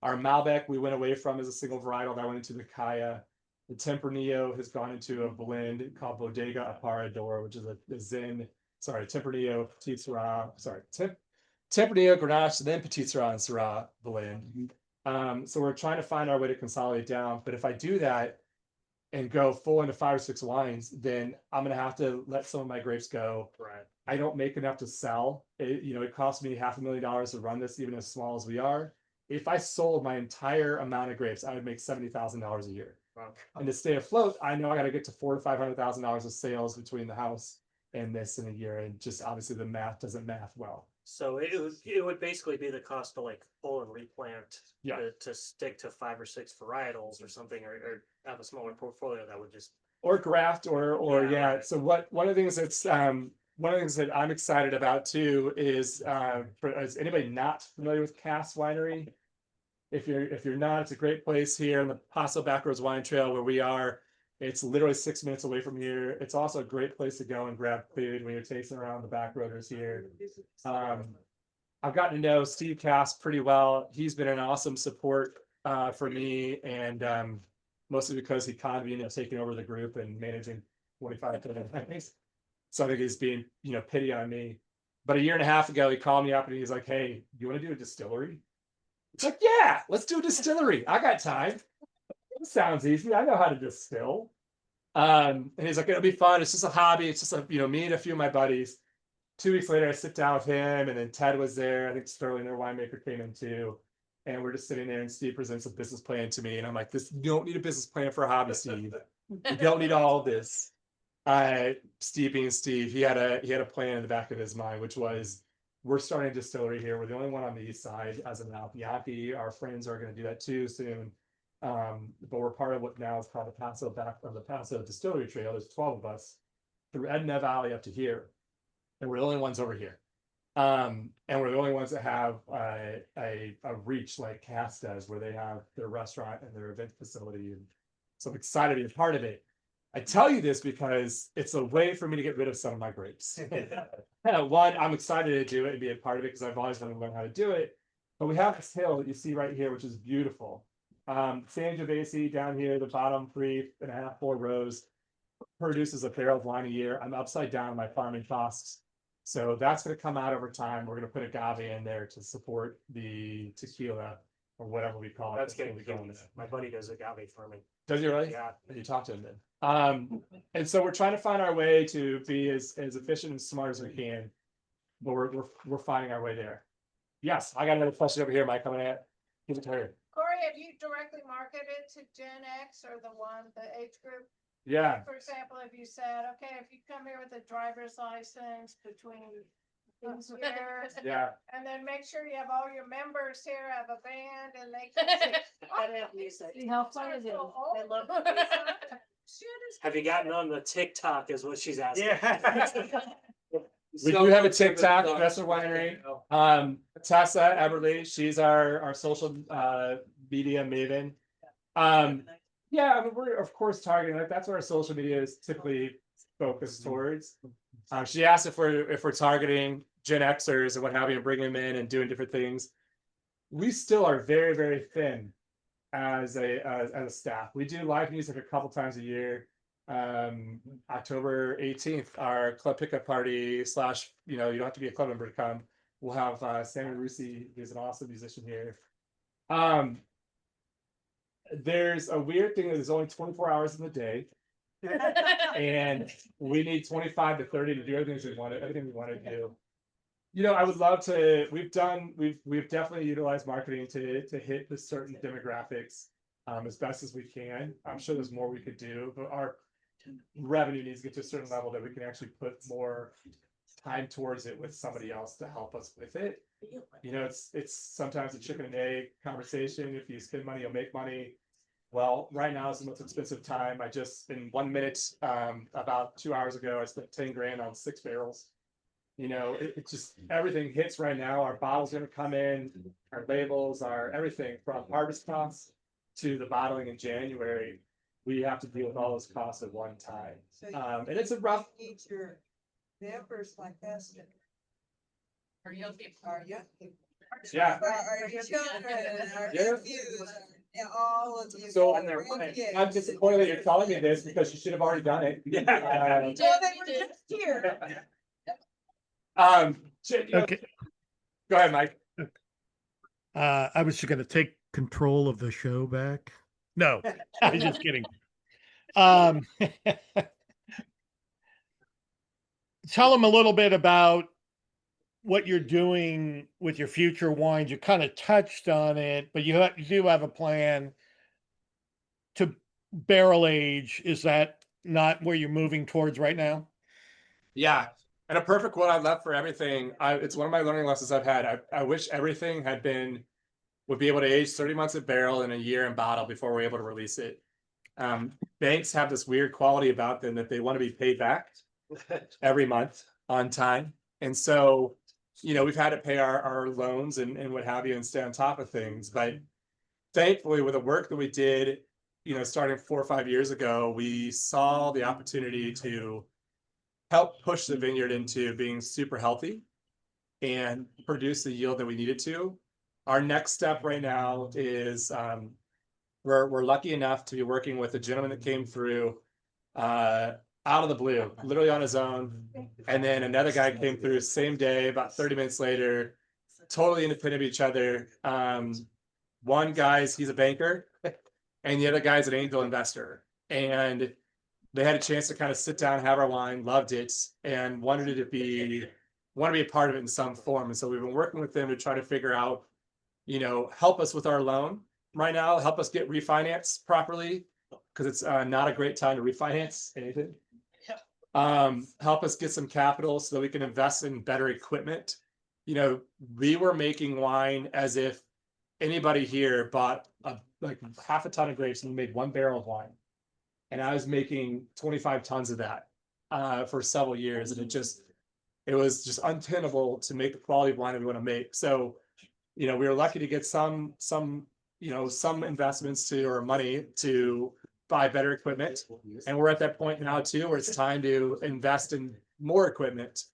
Our Malbec we went away from as a single varietal. That went into the Kaya. The Tempranillo has gone into a blend called Bodega Aparador, which is a Tempranillo, Petite Sirah, Tempranillo, Grenache, then Petite Sirah and Syrah blend. So we're trying to find our way to consolidate down. But if I do that and go full into 5 or 6 wines, then I'm going to have to let some of my grapes go. Right. I don't make enough to sell. It costs me $500,000 to run this, even as small as we are. If I sold my entire amount of grapes, I would make $70,000 a year. Wow. And to stay afloat, I know I got to get to $400,000 to $500,000 of sales between the house and this in a year. And just obviously the math doesn't math well. So it would basically be the cost to like pull and replant to stick to 5 or 6 varietals or something, or have a smaller portfolio that would just graft or Right. So one of the things that I'm excited about too is is anybody not familiar with Cass Winery? If you're not, it's a great place here in the Paso Backroads Wine Trail where we are. It's literally 6 minutes away from here. It's also a great place to go and grab food when you're tasting around the backroaders here. I've gotten to know Steve Cass pretty well. He's been an awesome support for me, and mostly because he kind of taking over the group and managing 25 different things. So I think he's being pity on me. But a year and a half ago, he called me up and he's like, "Hey, you want to do a distillery?" It's like, "Yeah, let's do a distillery. I got time. It sounds easy. I know how to distill." And he's like, "It'll be fun. It's just a hobby. It's just me and a few of my buddies." 2 weeks later, I sit down with him, and then Ted was there. I think Sterling, their winemaker, came in too. And we're just sitting there, and Steve presents a business plan to me, and I'm like, "This you don't need a business plan for a hobby, Steve. You don't need all this." Steve being Steve, he had a plan in the back of his mind, which was, we're starting a distillery here. We're the only one on the east side as of now. Bianchi, our friends, are going to do that too soon. But we're part of what now is called the Paso, back from the Paso Distillery Trail. There's 12 of us through Edna Valley up to here, and we're the only ones over here. And we're the only ones that have a reach like Cass does, where they have their restaurant and their event facility. And so I'm excited to be a part of it. I tell you this because it's a way for me to get rid of some of my grapes. One, I'm excited to do it and be a part of it because I've always wanted to learn how to do it. But we have this hill that you see right here, which is beautiful. Sangiovese down here, the bottom 3.5, 4 rows, produces a barrel of wine a year. I'm upside down on my farming costs. So that's going to come out over time. We're going to put agave in there to support the tequila or whatever we call it. That's getting going. My buddy does agave farming. Does he really? Yeah. You talk to him then. And so we're trying to find our way to be as efficient and smart as we can. But we're finding our way there. Yes, I got another question over here, Mike. Coming at. Give it to her. Kory, have you directly marketed to Gen X or the age group? Yeah. For example, if you said, okay, if you come here with a driver's license between these years, Yeah. and then make sure you have all your members here, have a band, and they can sing. See how fun it is. I love Have you gotten on the TikTok? Is what she's asking. Yeah. We do have a TikTok, Dresser Winery. Tessa Eberly, she's our social media maven. Yeah, I mean, we're of course targeting, like, that's where our social media is typically focused towards. She asked if we're targeting Gen Xers and what have you, and bringing them in and doing different things. We still are very, very thin as a staff. We do live music a couple times a year. October 18th, our club pickup party / you don't have to be a club member to come. We'll have Sammy Rusi, who's an awesome musician here. There's a weird thing that there's only 24 hours in the day. And we need 25 to 30 to do everything we want to do. I would love to. We've definitely utilized marketing to hit the certain demographics as best as we can. I'm sure there's more we could do, but our revenue needs to get to a certain level that we can actually put more time towards it with somebody else to help us with it. It's sometimes a chicken and egg conversation. If you spend money, you'll make money. Well, right now is the most expensive time. I just, in 1 minute, about 2 hours ago, I spent 10 grand on 6 barrels. It just, everything hits right now. Our bottles are going to come in, our labels, our everything from harvest costs to the bottling in January. We have to deal with all those costs at one time. And it's a rough. Need your members like us. Are you? Yeah. Are your children, are Yeah. nephews, and all of you. So grandkids. I'm disappointed that you're telling me this because you should have already done it. Well, they were just here. Okay. Go ahead, Mike. I was going to take control of the show back. No, I'm just kidding. Tell them a little bit about what you're doing with your future wines. You kind of touched on it, but you do have a plan to barrel age. Is that not where you're moving towards right now? Yeah. And a perfect quote I love for everything. It's one of my learning lessons I've had. I wish everything would be able to age 30 months at barrel and a year in bottle before we're able to release it. Banks have this weird quality about them that they want to be paid back every month on time. And so, we've had to pay our loans and what have you and stay on top of things. But thankfully, with the work that we did, starting 4 or 5 years ago, we saw the opportunity to help push the vineyard into being super healthy and produce the yield that we needed to. Our next step right now is we're lucky enough to be working with a gentleman that came through out of the blue, literally on his own. And then another guy came through same day, about 30 minutes later, totally independent of each other. One guy's, he's a banker, and the other guy's an angel investor. And they had a chance to kind of sit down, have our wine, loved it, and wanted to be a part of it in some form. And so we've been working with them to try to figure out help us with our loan right now, help us get refinanced properly, because it's not a great time to refinance anything. Help us get some capital so that we can invest in better equipment. We were making wine as if anybody here bought like half a ton of grapes and made 1 barrel of wine. And I was making 25 tons of that for several years. And it was just untenable to make the quality of wine that we want to make. So, we were lucky to get some investments or money to buy better equipment. And we're at that point now too, where it's time to invest in more equipment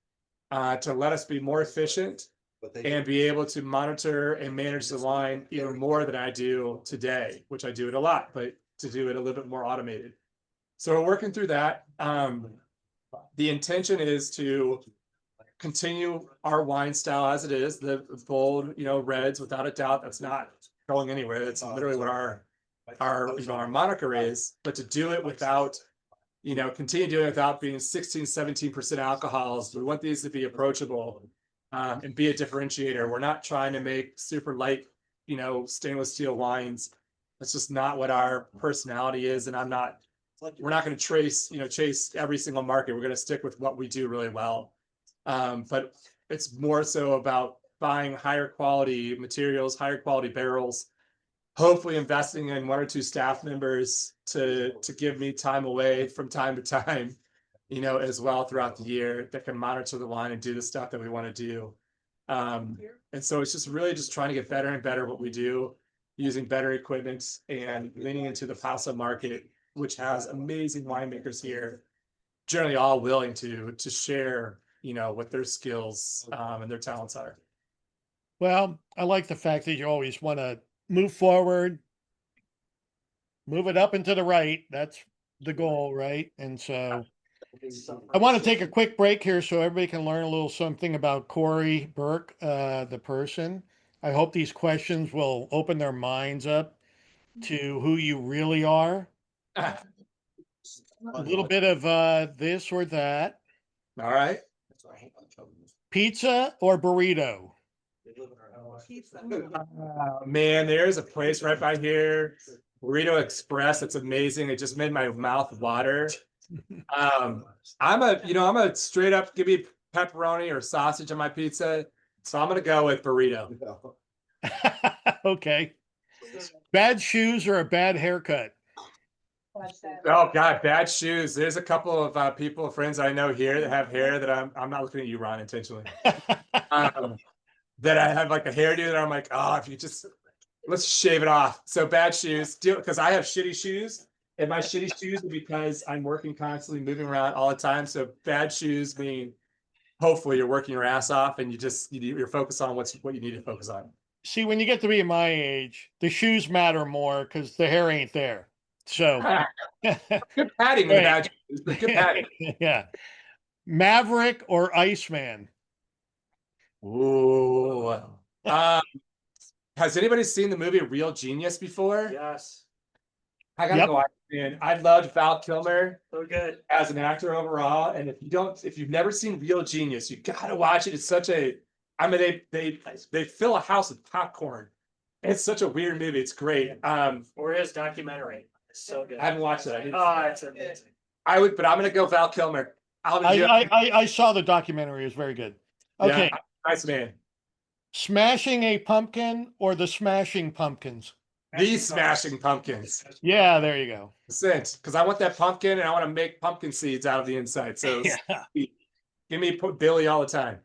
to let us be more efficient and be able to monitor and manage the wine even more than I do today, which I do it a lot, but to do it a little bit more automated. So we're working through that. The intention is to continue our wine style as it is, the bold, reds, without a doubt. That's not going anywhere. That's literally what our moniker is, but to do it without, continue doing it without being 16-17% alcohols. We want these to be approachable and be a differentiator. We're not trying to make super light, stainless steel wines. That's just not what our personality is. And we're not going to chase every single market. We're going to stick with what we do really well. But it's more so about buying higher quality materials, higher quality barrels, hopefully investing in 1 or 2 staff members to give me time away from time to time, as well throughout the year, that can monitor the wine and do the stuff that we want to do. And so it's just really just trying to get better and better at what we do, using better equipment and leaning into the Paso market, which has amazing winemakers here, generally all willing to share, what their skills and their talents are. Well, I like the fact that you always want to move forward, move it up and to the right. That's the goal, right? And so I want to take a quick break here so everybody can learn a little something about Kory Burke, the person. I hope these questions will open their minds up to who you really are. A little bit of this or that. All right. Pizza or burrito? Man, there's a place right by here, Burrito Express. It's amazing. It just made my mouth water. I'm a straight up, give me pepperoni or sausage on my pizza. So I'm gonna go with burrito. Okay. Bad shoes or a bad haircut? Oh God, bad shoes. There's a couple of friends I know here that have hair that I'm not looking at you, Ron, intentionally. That I have like a hairdo that I'm like, oh, if you just let's shave it off. So bad shoes, because I have shitty shoes, and my shitty shoes are because I'm working constantly, moving around all the time. So bad shoes mean hopefully you're working your ass off and you're focused on what you need to focus on. See, when you get to be my age, the shoes matter more because the hair ain't there. So good padding with bad shoes, but good padding. Yeah. Maverick or Iceman? Ooh. Has anybody seen the movie Real Genius before? Yes. I gotta go watch it, man. I loved Val Kilmer. So good as an actor overall. And if you've never seen Real Genius, you gotta watch it. It's such they fill a house with popcorn. It's such a weird movie. It's great. Or his documentary. It's so good. I haven't watched it. It's amazing. But I'm gonna go Val Kilmer. I saw the documentary. It was very good. Okay. Yeah, nice man. Smashing a pumpkin or the Smashing Pumpkins? The Smashing Pumpkins. Yeah, there you go. Because I want that pumpkin and I want to make pumpkin seeds out of the inside. So give me Billy all the time.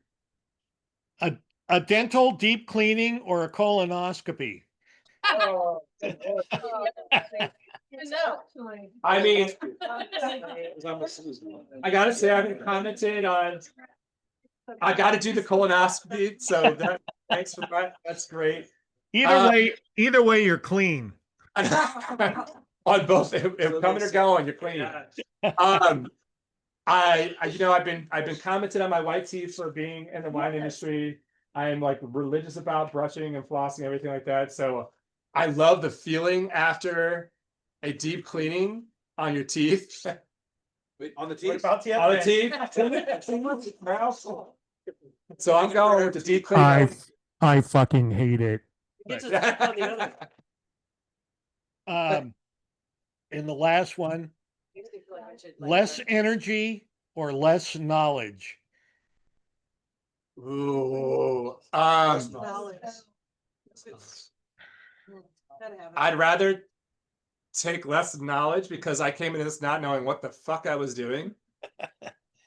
A dental deep cleaning or a colonoscopy? I mean, I gotta say, I haven't commented on. I got to do the colonoscopy, so thanks for that. That's great. Either way, you're clean. On both, if coming or going, you're clean. I've been commented on my white teeth for being in the wine industry. I am like religious about brushing and flossing, everything like that. So I love the feeling after a deep cleaning on your teeth. Wait, on the teeth? On the teeth. So I'm going with the deep cleaning. I fucking hate it. Gets us back on the other. And the last one, less energy or less knowledge. Ooh, Knowledge. Gotta have it. I'd rather take less knowledge because I came into this not knowing what the fuck I was doing.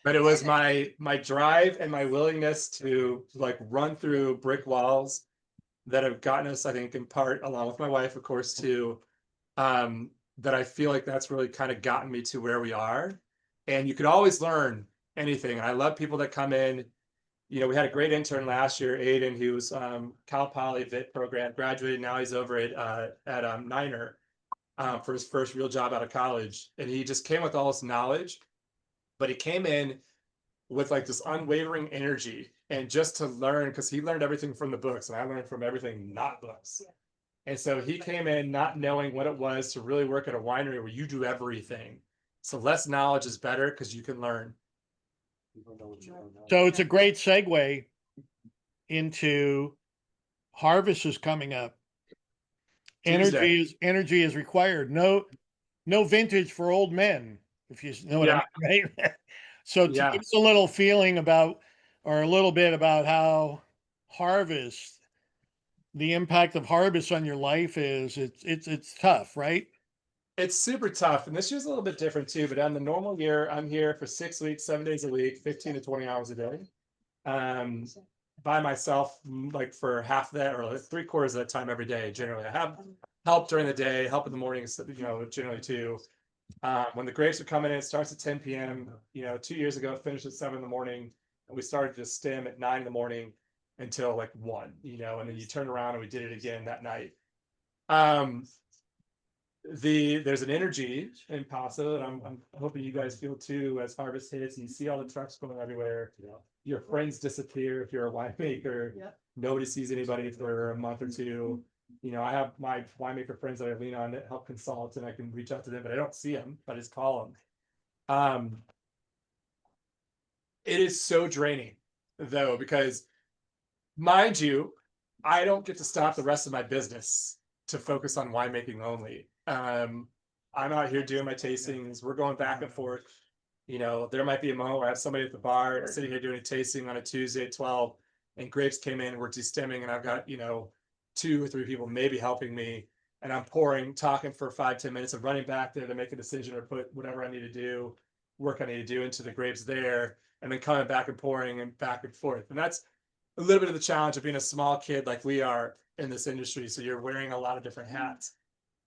But it was my drive and my willingness to like run through brick walls that have gotten us, I think, in part, along with my wife, of course, too. That I feel like that's really kind of gotten me to where we are. And you could always learn anything. And I love people that come in. You know, we had a great intern last year, Aiden, who's Cal Poly Vit program, graduated. Now he's over at Niner for his first real job out of college. And he just came with all this knowledge, but he came in with like this unwavering energy and just to learn, because he learned everything from the books and I learned from everything not books. Yeah. And so he came in not knowing what it was to really work at a winery where you do everything. So less knowledge is better because you can learn. So it's a great segue into harvest is coming up. Energy is required. No vintage for old men, if you know what I mean, right? So to give us a little feeling about, or a little bit about how harvest, the impact of harvest on your life is, it's tough, right? It's super tough. And this year's a little bit different too, but on the normal year, I'm here for 6 weeks, 7 days a week, 15 to 20 hours a day. By myself, like for half of that, or like 3/4 of that time every day. Generally, I have help during the day, help in the mornings, you know, generally too. When the grapes are coming in, it starts at 10 p.m. You know, 2 years ago, it finished at 7 in the morning, and we started to stem at 9 in the morning until like 1, you know, and then you turn around and we did it again that night. There's an energy in Paso that I'm hoping you guys feel too as harvest hits and you see all the trucks going everywhere. Yeah. Your friends disappear if you're a winemaker. Yeah. Nobody sees anybody for a month or two. You know, I have my winemaker friends that I lean on that help consult and I can reach out to them, but I don't see them. I just call them. It is so draining though, because mind you, I don't get to stop the rest of my business to focus on winemaking only. I'm out here doing my tastings. We're going back and forth. You know, there might be a moment where I have somebody at the bar sitting here doing a tasting on a Tuesday at 12, and grapes came in, we're destemming, and I've got, you know, 2 or 3 people maybe helping me, and I'm pouring, talking for 5-10 minutes of running back there to make a decision or put whatever I need to do, work I need to do into the grapes there, and then coming back and pouring and back and forth. And that's a little bit of the challenge of being a small kid like we are in this industry. So you're wearing a lot of different hats.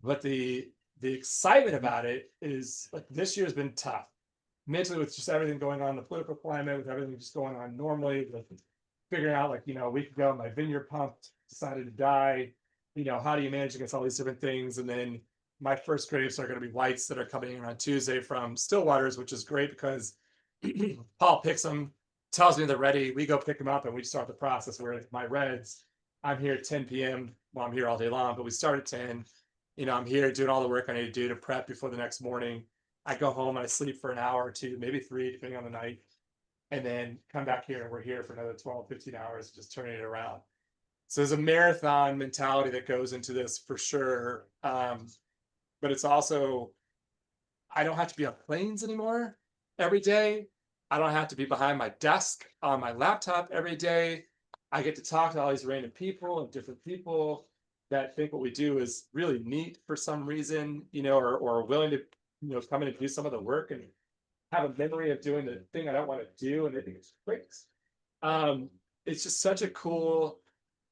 But the excitement about it is like this year has been tough mentally with just everything going on in the political climate, with everything just going on normally, with figuring out, like, you know, a week ago my vineyard pump decided to die. You know, how do you manage against all these different things? And then my first grapes are going to be whites that are coming in on Tuesday from Stillwaters, which is great because Paul picks them, tells me they're ready. We go pick them up and we start the process. Where my reds, I'm here at 10 p.m. Well, I'm here all day long, but we start at 10. You know, I'm here doing all the work I need to do to prep before the next morning. I go home and I sleep for an hour or 2, maybe 3, depending on the night, and then come back here and we're here for another 12, 15 hours, just turning it around. So there's a marathon mentality that goes into this for sure. But it's also, I don't have to be on planes anymore every day. I don't have to be behind my desk on my laptop every day. I get to talk to all these random people and different people that think what we do is really neat for some reason, you know, or willing to, you know, come in and do some of the work and have a memory of doing the thing I don't want to do, and they think it's great. It's just such a cool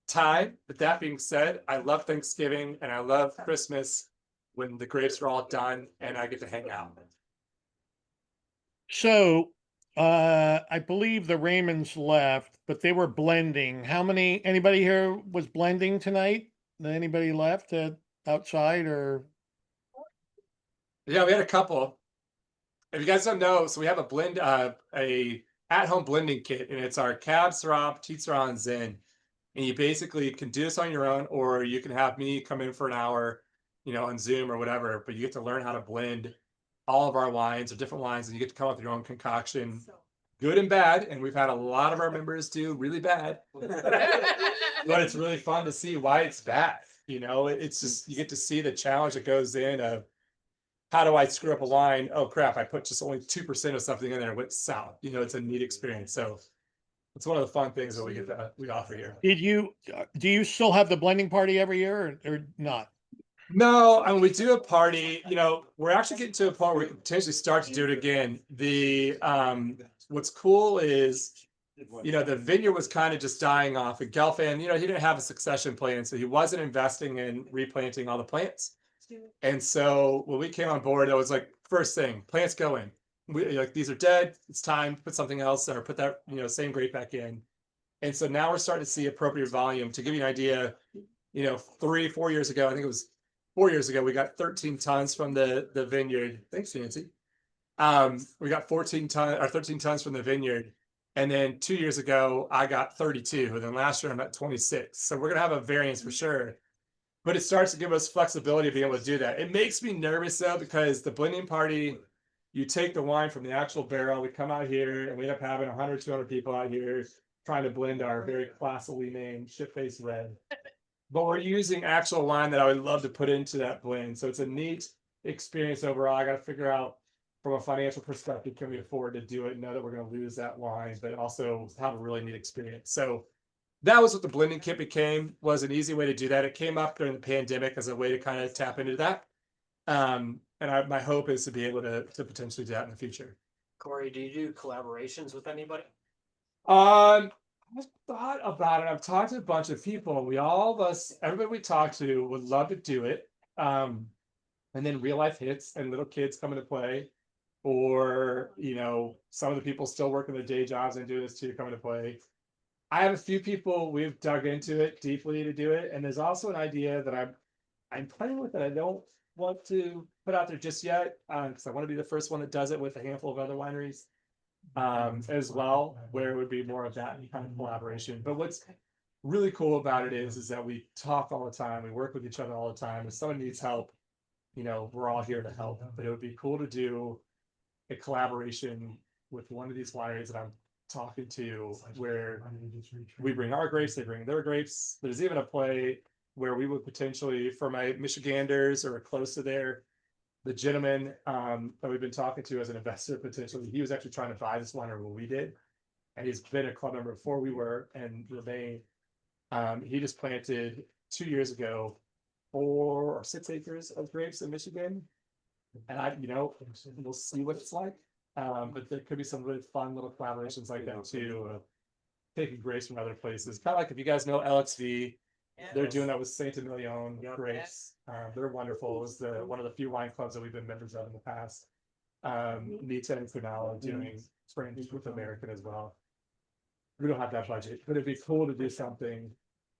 time. But that being said, I love Thanksgiving and I love Christmas when the grapes are all done and I get to hang out. So I believe the Raymonds left, but they were blending. Anybody here was blending tonight? Anybody left outside or? Yeah, we had a couple. If you guys don't know, so we have a blend, a at-home blending kit, and it's our Cab, Syrah, Petite Sirah, and Zin. And you basically can do this on your own, or you can have me come in for an hour, you know, on Zoom or whatever. But you get to learn how to blend all of our wines or different wines, and you get to come up with your own concoction, good and bad. And we've had a lot of our members do really bad. but it's really fun to see why it's bad. You know, it's just, you get to see the challenge that goes in of, how do I screw up a wine? Oh crap, I put just only 2% of something in there and went south. You know, it's a neat experience. So it's one of the fun things that we offer here. Do you still have the blending party every year or not? No, I mean, we do a party, you know, we're actually getting to a point where we can potentially start to do it again. What's cool is, you know, the vineyard was kind of just dying off, and Gelfand, you know, he didn't have a succession plan, so he wasn't investing in replanting all the plants. And so when we came on board, it was like, first thing, plants go in. We like, these are dead, it's time to put something else or put that, you know, same grape back in. And so now we're starting to see appropriate volume. To give you an idea, you know, 3-4 years ago, I think it was 4 years ago, we got 13 tons from the vineyard. Thanks, Nancy. We got 13 tons from the vineyard. And then 2 years ago, I got 32. And then last year, I'm at 26. So we're going to have a variance for sure. But it starts to give us flexibility to be able to do that. It makes me nervous, though, because the blending party, you take the wine from the actual barrel. We come out here and we end up having 100, 200 people out here trying to blend our very classically named shit-faced red. But we're using actual wine that I would love to put into that blend. So it's a neat experience overall. I got to figure out from a financial perspective, can we afford to do it? Know that we're going to lose that wine, but also have a really neat experience. So that was what the blending kit became, was an easy way to do that. It came up during the pandemic as a way to kind of tap into that. My hope is to be able to potentially do that in the future. Kory, do you do collaborations with anybody? I've thought about it. I've talked to a bunch of people. Everybody we talk to would love to do it. And then real life hits and little kids come into play, or, you know, some of the people still working their day jobs and doing this too come into play. I have a few people we've dug into it deeply to do it. And there's also an idea that I'm playing with that I don't want to put out there just yet, because I want to be the first one that does it with a handful of other wineries as well, where it would be more of that kind of collaboration. But what's really cool about it is that we talk all the time, we work with each other all the time. If someone needs help, you know, we're all here to help. But it would be cool to do a collaboration with one of these wineries that I'm talking to, where we bring our grapes, they bring their grapes. There's even a play where we would potentially, for my Michiganders or close to there, the gentleman that we've been talking to as an investor potentially, he was actually trying to buy this winery when we did, and he's been a club member before we were and remained. He just planted 2 years ago 4 or 6 acres of grapes in Michigan, and you know, we'll see what it's like. But there could be some really fun little collaborations like that too, taking grapes from other places. Kind of like, if you guys know LXV, they're doing that with Saint Emilion grapes. They're wonderful. It was one of the few wine clubs that we've been members of in the past. Nita and Funala doing French with American as well. We don't have that budget, but it'd be cool to do something,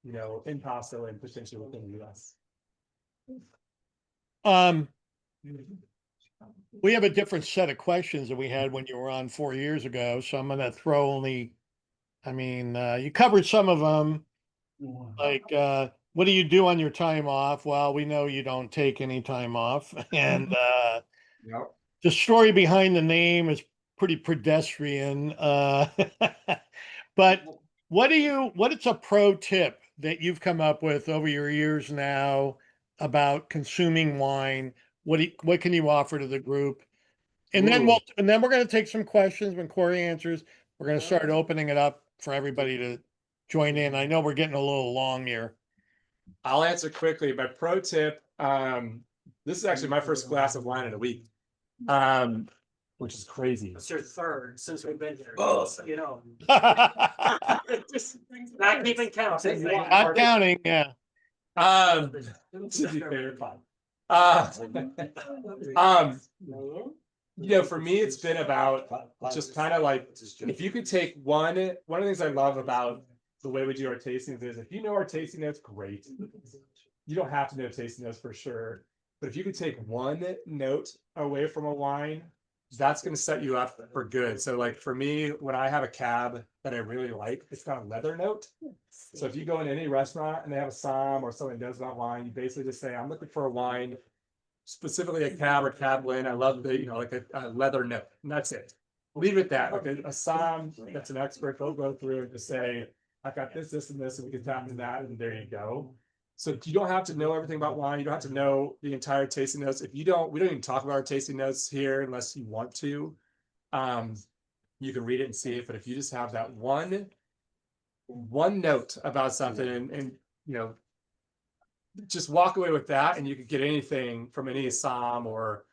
you know, in Paso and potentially within the US. We have a different set of questions than we had when you were on 4 years ago. So I'm going to throw only, you covered some of them. Like, what do you do on your time off? Well, we know you don't take any time off. And the story behind the name is pretty pedestrian. But what is a pro tip that you've come up with over your years now about consuming wine? What can you offer to the group? And then we're going to take some questions. When Kory answers, we're going to start opening it up for everybody to join in. I know we're getting a little long here. I'll answer quickly. My pro tip, this is actually my first glass of wine in a week, which is crazy. It's your third since we've been here. Oh. You know, Just not even counting. Not counting, yeah. To be fair, fine. You know, for me, it's been about just kind of like, if you could take one of the things I love about the way we do our tastings is, if you know our tasting notes, great. You don't have to know tasting notes for sure, but if you could take one note away from a wine, that's going to set you up for good. So like for me, when I have a cab that I really like, it's got a leather note. So if you go in any restaurant and they have a som or someone knows about wine, you basically just say, I'm looking for a wine, specifically a cab or cab blend. I love the, you know, like a leather note, and that's it. Leave it at that. Like a som that's an expert, they'll go through and just say, I've got this, and this, and we can tap into that, and there you go. So you don't have to know everything about wine. You don't have to know the entire tasting notes. If you don't, we don't even talk about our tasting notes here unless you want to. You can read it and see it, but if you just have that one note about something and you know, just walk away with that, and you could get anything from any Assam or,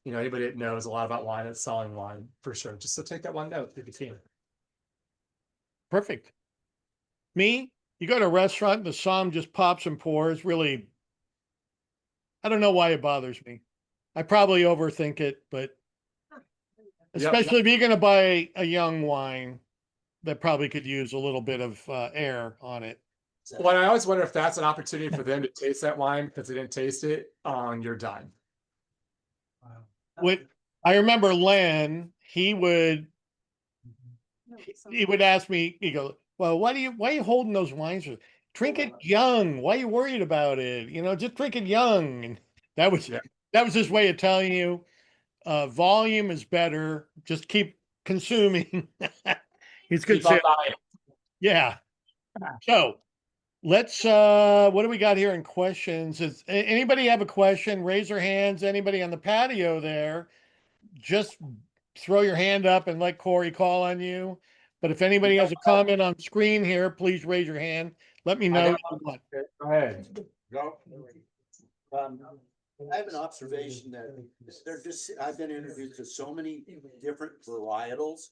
you know, anybody that knows a lot about wine that's selling wine for sure. Just so take that one note if you can. Perfect. Me, you go to a restaurant, the Assam just pops and pours. Really, I don't know why it bothers me. I probably overthink it, but especially if you're going to buy a young wine that probably could use a little bit of air on it. Well, I always wonder if that's an opportunity for them to taste that wine because they didn't taste it on your dime. What I remember, Len, he would ask me, he goes, well, why are you holding those wines? Drink it young. Why are you worried about it? You know, just drink it young. And that was his way of telling you, volume is better. Just keep consuming. He's good. Yeah. So let's, what do we got here in questions? Is anybody have a question? Raise your hands. Anybody on the patio there, just throw your hand up and let Kory call on you. But if anybody has a comment on screen here, please raise your hand. Let me know. Go ahead. I have an observation that I've been introduced to so many different varietals.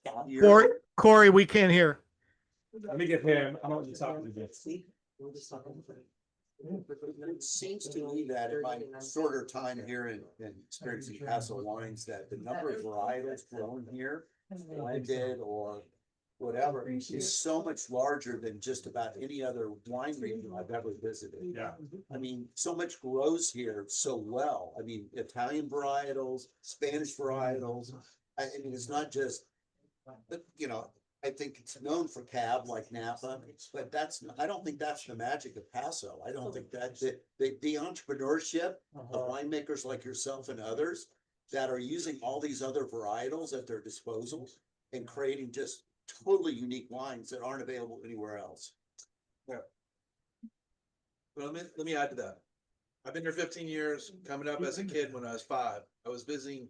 Kory, we can't hear. Let me get him. I don't want you talking to this. It seems to me that in my shorter time here in experiencing Paso wines, that the number of varietals grown here, blended or whatever, is so much larger than just about any other wine region I've ever visited. Yeah. I mean, so much grows here so well. I mean, Italian varietals, Spanish varietals. I mean, it's not just, you know, I think it's known for Cab like Napa, but I don't think that's the magic of Paso. I don't think that's it. The entrepreneurship of winemakers like yourself and others that are using all these other varietals at their disposal and creating just totally unique wines that aren't available anywhere else. Yeah. Well, let me add to that. I've been here 15 years, coming up as a kid when I was 5. I was visiting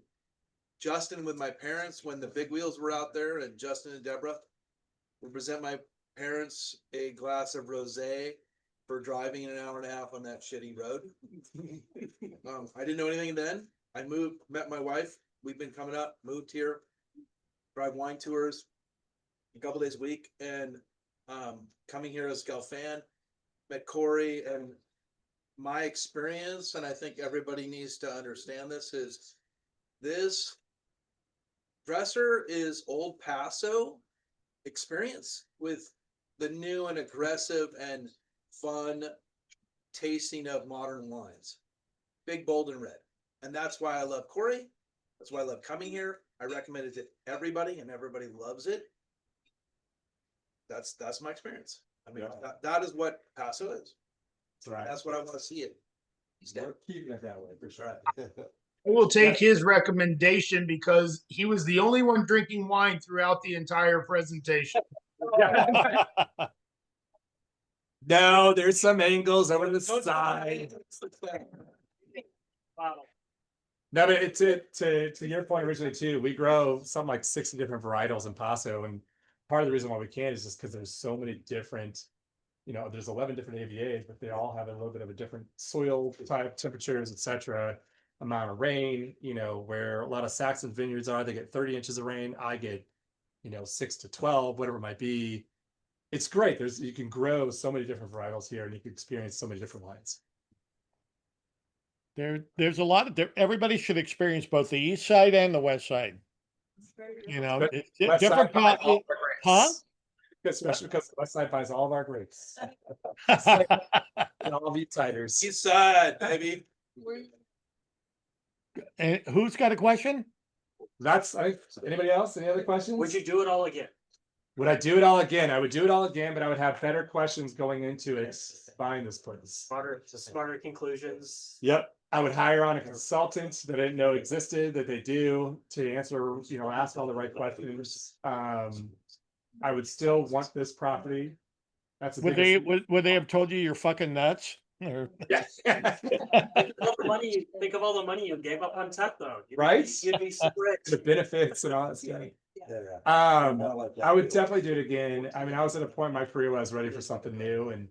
Justin with my parents when the big wheels were out there, and Justin and Deborah would present my parents a glass of rosé for driving an hour and a half on that shitty road. I didn't know anything then. I moved, met my wife. We've been coming up, moved here, drive wine tours a couple days a week, and coming here as a Gal fan, met Kory, and my experience, and I think everybody needs to understand this, is this Dresser is old Paso experience with the new and aggressive and fun tasting of modern wines. Big, bold, and red. And that's why I love Kory. That's why I love coming here. I recommend it to everybody, and everybody loves it. That's my experience. I mean, that is what Paso is. That's right. That's what I want to see it. We're keeping it that way for sure. I will take his recommendation because he was the only one drinking wine throughout the entire presentation. No, there's some angles over the side. No, but to your point originally too, we grow something like 60 different varietals in Paso, and part of the reason why we can is just because there's so many different, you know, there's 11 different AVAs, but they all have a little bit of a different soil type, temperatures, etc., amount of rain. You know, where a lot of Saxon vineyards are, they get 30 inches of rain. I get, you know, 6 to 12, whatever it might be. It's great. You can grow so many different varietals here, and you can experience so many different wines. There's a lot of everybody should experience both the east side and the west side. You know, it's different. Huh? Especially because the west side buys all of our grapes. And all the ciders. East side, baby. And who's got a question? Anybody else? Any other questions? Would you do it all again? Would I do it all again? I would do it all again, but I would have better questions going into it, buying this place. Smarter conclusions. Yep. I would hire on a consultant that I didn't know existed, that they do, to answer, you know, ask all the right questions. I would still want this property That's the Would they have told you you're fucking nuts? Or Yeah. Think of all the money you gave up on tech, though. Right? You'd be so rich. The benefits and all that stuff. Yeah. I would definitely do it again. I mean, I was at a point in my career where I was ready for something new, and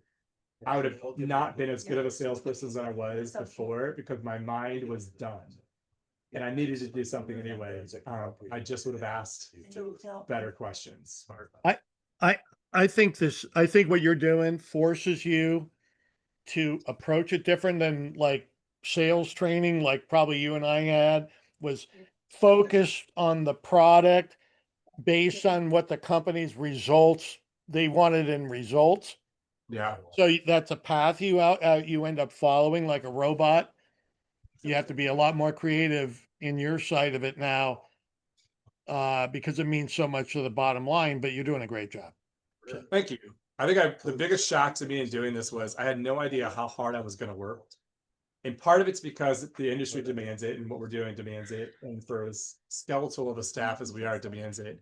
I would have not been as good of a salesperson as I was before because my mind was done. And I needed to do something anyway. I just would have asked better questions. I think what you're doing forces you to approach it different than like sales training, like probably you and I had, was focused on the product based on what the company's results they wanted in results. Yeah. So that's a path you end up following like a robot. You have to be a lot more creative in your side of it now, because it means so much to the bottom line, but you're doing a great job. So. Thank you. I think the biggest shock to me in doing this was I had no idea how hard I was going to work. And part of it's because the industry demands it and what we're doing demands it. And for as skeletal of a staff as we are, it demands it.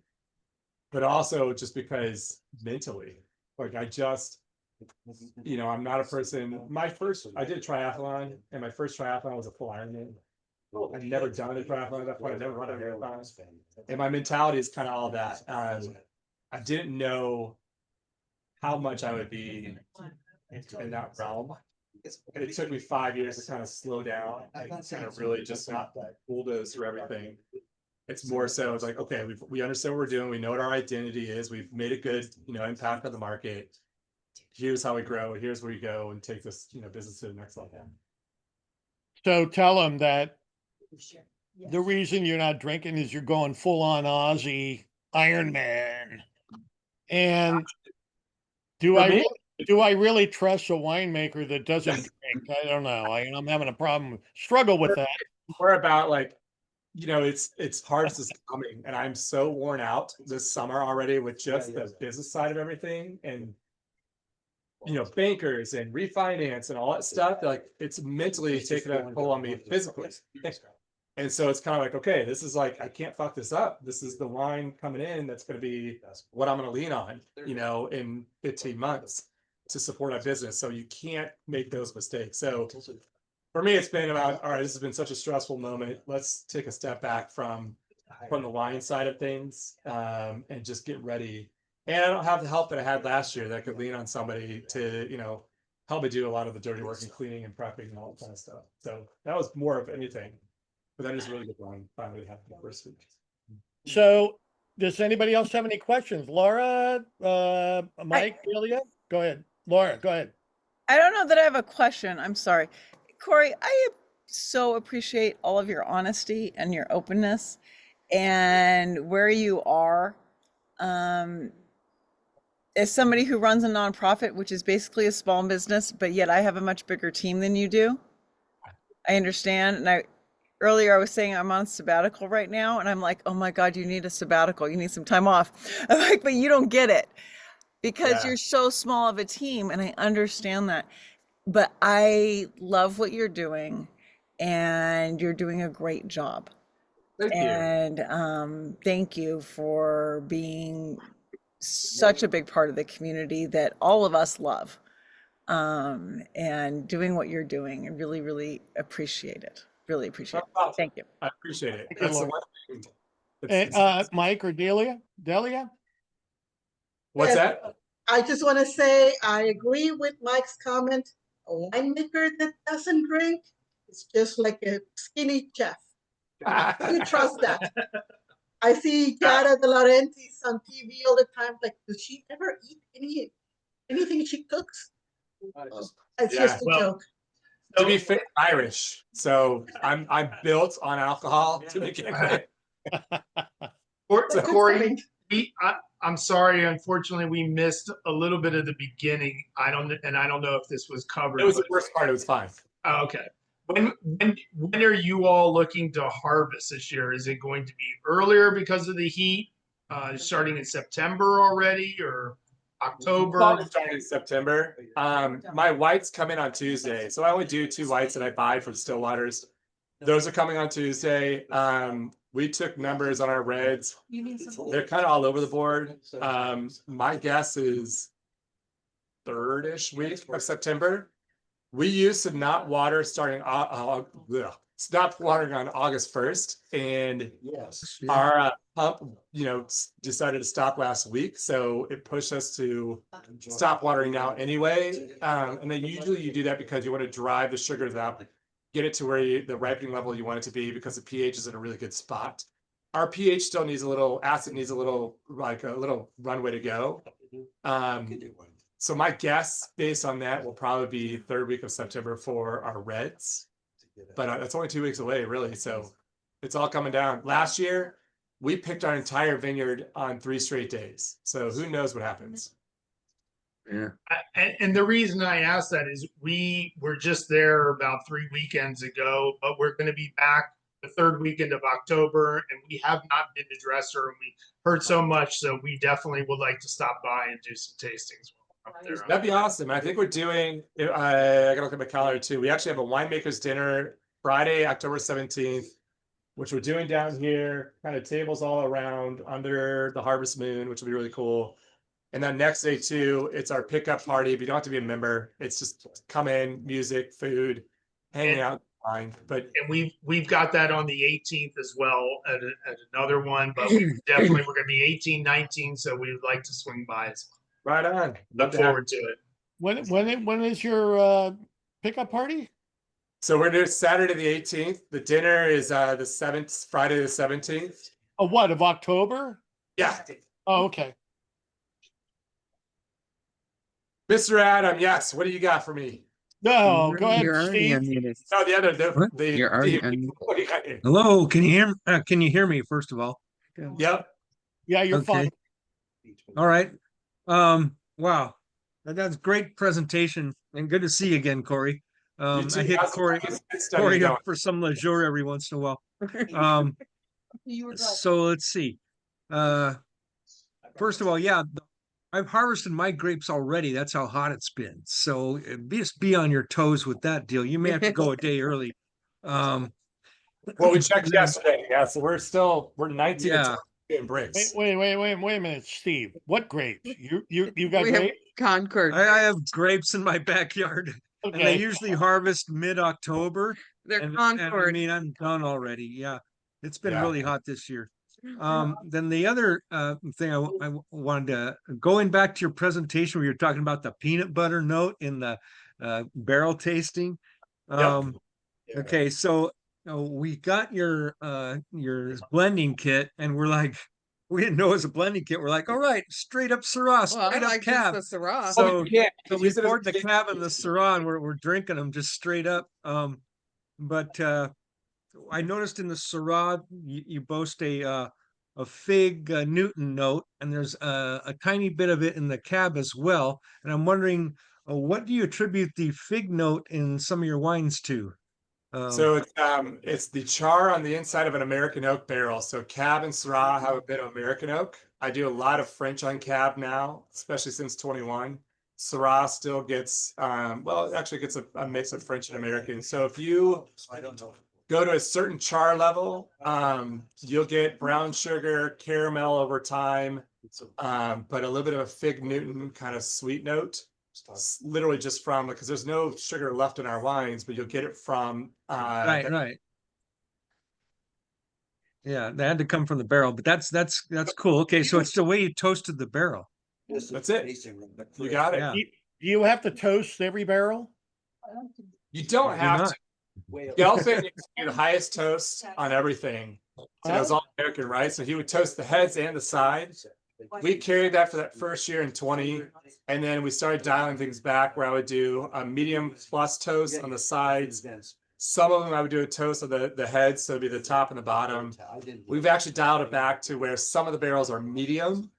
But also just because mentally, like I just, I'm not a person. I did a triathlon, and my first triathlon was a full Ironman. I've never done a triathlon at that point. I've never run a marathon. And my mentality is kind of all that. I didn't know how much I would be in that realm. And it took me 5 years to kind of slow down and kind of really just not bulldoze through everything. It's more so it's like, okay, we understand what we're doing. We know what our identity is. We've made a good, impact on the market. Here's how we grow. Here's where we go and take this, business to the next level. So tell them that the reason you're not drinking is you're going full on Aussie Iron Man. And do I really trust a winemaker that doesn't drink? I don't know. I'm having a struggle with that. More about like, it's harvest is coming, and I'm so worn out this summer already with just the business side of everything, and bankers and refinance and all that stuff. Like it's mentally taking a toll on me physically. And so it's kind of like, okay, this is like, I can't fuck this up. This is the wine coming in that's going to be what I'm going to lean on, in 15 months to support our business. So you can't make those mistakes. So for me, it's been about, all right, this has been such a stressful moment. Let's take a step back from the wine side of things, and just get ready. And I don't have the help that I had last year that I could lean on somebody to, help me do a lot of the dirty work and cleaning and prepping and all that kind of stuff. So that was more of anything. But that is really good wine. Finally happened the first week. So does anybody else have any questions? Laura, Mike, Ilya? Go ahead. Laura, go ahead. I don't know that I have a question. I'm sorry. Kory, I so appreciate all of your honesty and your openness and where you are. As somebody who runs a nonprofit, which is basically a small business, but yet I have a much bigger team than you do. I understand. And earlier I was saying I'm on sabbatical right now, and I'm like, oh my God, you need a sabbatical. You need some time off. I'm like, but you don't get it because you're so small of a team, and I understand that. But I love what you're doing, and you're doing a great job. Thank you. And thank you for being such a big part of the community that all of us love, and doing what you're doing. I really, really appreciate it. Really appreciate it. Thank you. I appreciate it. That's the one thing. Mike or Delia? What's Yes. that? I just want to say I agree with Mike's comment. A winemaker that doesn't drink is just like a skinny chef. You trust that. I see Chiara De Laurentiis on TV all the time. Like, does she ever eat anything she cooks? It's just a joke. To be fair, Irish, so I'm built on alcohol to begin with. Kory, I'm sorry. Unfortunately, we missed a little bit of the beginning. I don't know if this was covered. It was the worst part. It was fine. Oh, okay. When are you all looking to harvest this year? Is it going to be earlier because of the heat, starting in September already, or October? Starting in September. My whites come in on Tuesday, so I only do 2 whites that I buy from Stillwaters. Those are coming on Tuesday. We took numbers on our reds. They're kind of all over the board. My guess is 3rd-ish week of September. We used to not water starting stop watering on August 1st, and Yes. our pump, decided to stop last week, so it pushed us to stop watering now anyway. And then usually you do that because you want to drive the sugars up, get it to where the ripening level you want it to be, because the pH is in a really good spot. Our pH still needs a little runway to go. So my guess based on that will probably be 3rd week of September for our reds, but that's only 2 weeks away really. So it's all coming down. Last year, we picked our entire vineyard on 3 straight days. So who knows what happens? Yeah. And the reason I asked that is we were just there about 3 weekends ago, but we're going to be back the 3rd weekend of October, and we have not been to Dresser, and we heard so much, so we definitely would like to stop by and do some tastings. That'd be awesome. I think we're doing, I gotta look at my calendar too. We actually have a winemaker's dinner Friday, October 17th, which we're doing down here, kind of tables all around under the harvest moon, which will be really cool. And then next day too, it's our pickup party. But you don't have to be a member. It's just come in, music, food, hanging out, fine. But we've got that on the 18th as well at another one, but definitely we're gonna be 18, 19, so we would like to swing by as well. Right on. Look forward to it. When is your pickup party? So we're doing Saturday the 18th. The dinner is the 7th, Friday the 17th. Oh, what, of October? Yeah. Oh, okay. Mr. Adam, yes. What do you got for me? No, go ahead, Steve. No, the other. You're already Hello, can you hear me first of all? Yep. Yeah, you're fine. All right. Wow. That's great presentation and good to see you again, Kory. I hit Kory up for some leisure every once in a while. So let's see. First of all, yeah, I've harvested my grapes already. That's how hot it's been. So just be on your toes with that deal. You may have to go a day early. Well, we checked yesterday. Yeah, so we're 19 in bricks. Wait a minute, Steve. What grapes? You got grapes? Concord. I have grapes in my backyard. Okay. And they usually harvest mid-October. They're Concord. I mean, I'm done already. Yeah. It's been really hot this year. Then the other thing I wanted to, going back to your presentation where you're talking about the peanut butter note in the barrel tasting. Okay, so we got your blending kit, and we're like, we didn't know it was a blending kit. We're like, all right, straight up Syrah, straight up Cab. Syrah. So we poured the Cab and the Syrah, and we're drinking them just straight up. But I noticed in the Syrah, you boast a fig Newton note, and there's a tiny bit of it in the Cab as well. And I'm wondering, what do you attribute the fig note in some of your wines to? So it's the char on the inside of an American oak barrel. So Cab and Syrah have a bit of American oak. I do a lot of French on Cab now, especially since 21. Syrah still gets, it actually gets a mix of French and American. So if you go to a certain char level, you'll get brown sugar, caramel over time, but a little bit of a fig Newton kind of sweet note. Literally just from, because there's no sugar left in our wines, but you'll get it from right. Yeah, they had to come from the barrel, but that's cool. Okay, so it's the way you toasted the barrel. That's it. You got it. Yeah. Do you have to toast every barrel? You don't have to. Gelfand used to do the highest toast on everything. So it was all American, right? So he would toast the heads and the sides. We carried that for that first year in 20, and then we started dialing things back where I would do a medium plus toast on the sides. Some of them I would do a toast of the heads, so it'd be the top and the bottom. We've actually dialed it back to where some of the barrels are medium.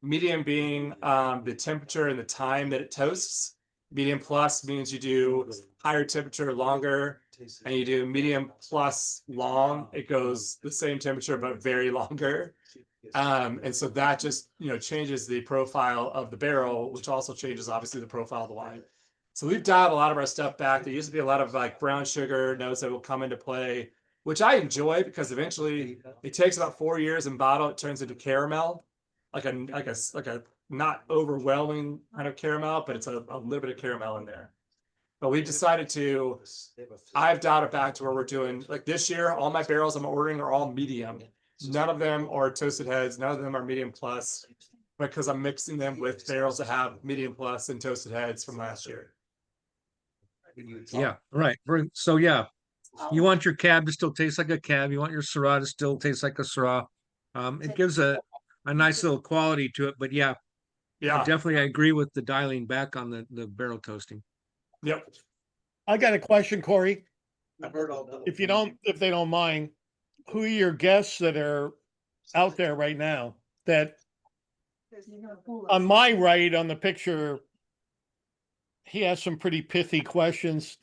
Medium being the temperature and the time that it toasts. Medium plus means you do higher temperature, longer, and you do medium plus long. It goes the same temperature, but very longer. And so that just, changes the profile of the barrel, which also changes obviously the profile of the wine. So we've dialed a lot of our stuff back. There used to be a lot of like brown sugar notes that will come into play, which I enjoy because eventually it takes about 4 years in bottle. It turns into caramel, like a not overwhelming kind of caramel, but it's a little bit of caramel in there. But we decided to, I've dialed it back to where we're doing, like this year, all my barrels I'm ordering are all medium. None of them are toasted heads, none of them are medium plus, because I'm mixing them with barrels that have medium plus and toasted heads from last year. Yeah, right. So yeah, you want your cab to still taste like a cab. You want your Syrah to still taste like a Syrah. It gives a nice little quality to it. But yeah, definitely I agree with the dialing back on the barrel toasting. Yep. I got a question, Kory. I've heard all the. If they don't mind, who are your guests that are out there right now that on my right on the picture, he has some pretty pithy questions.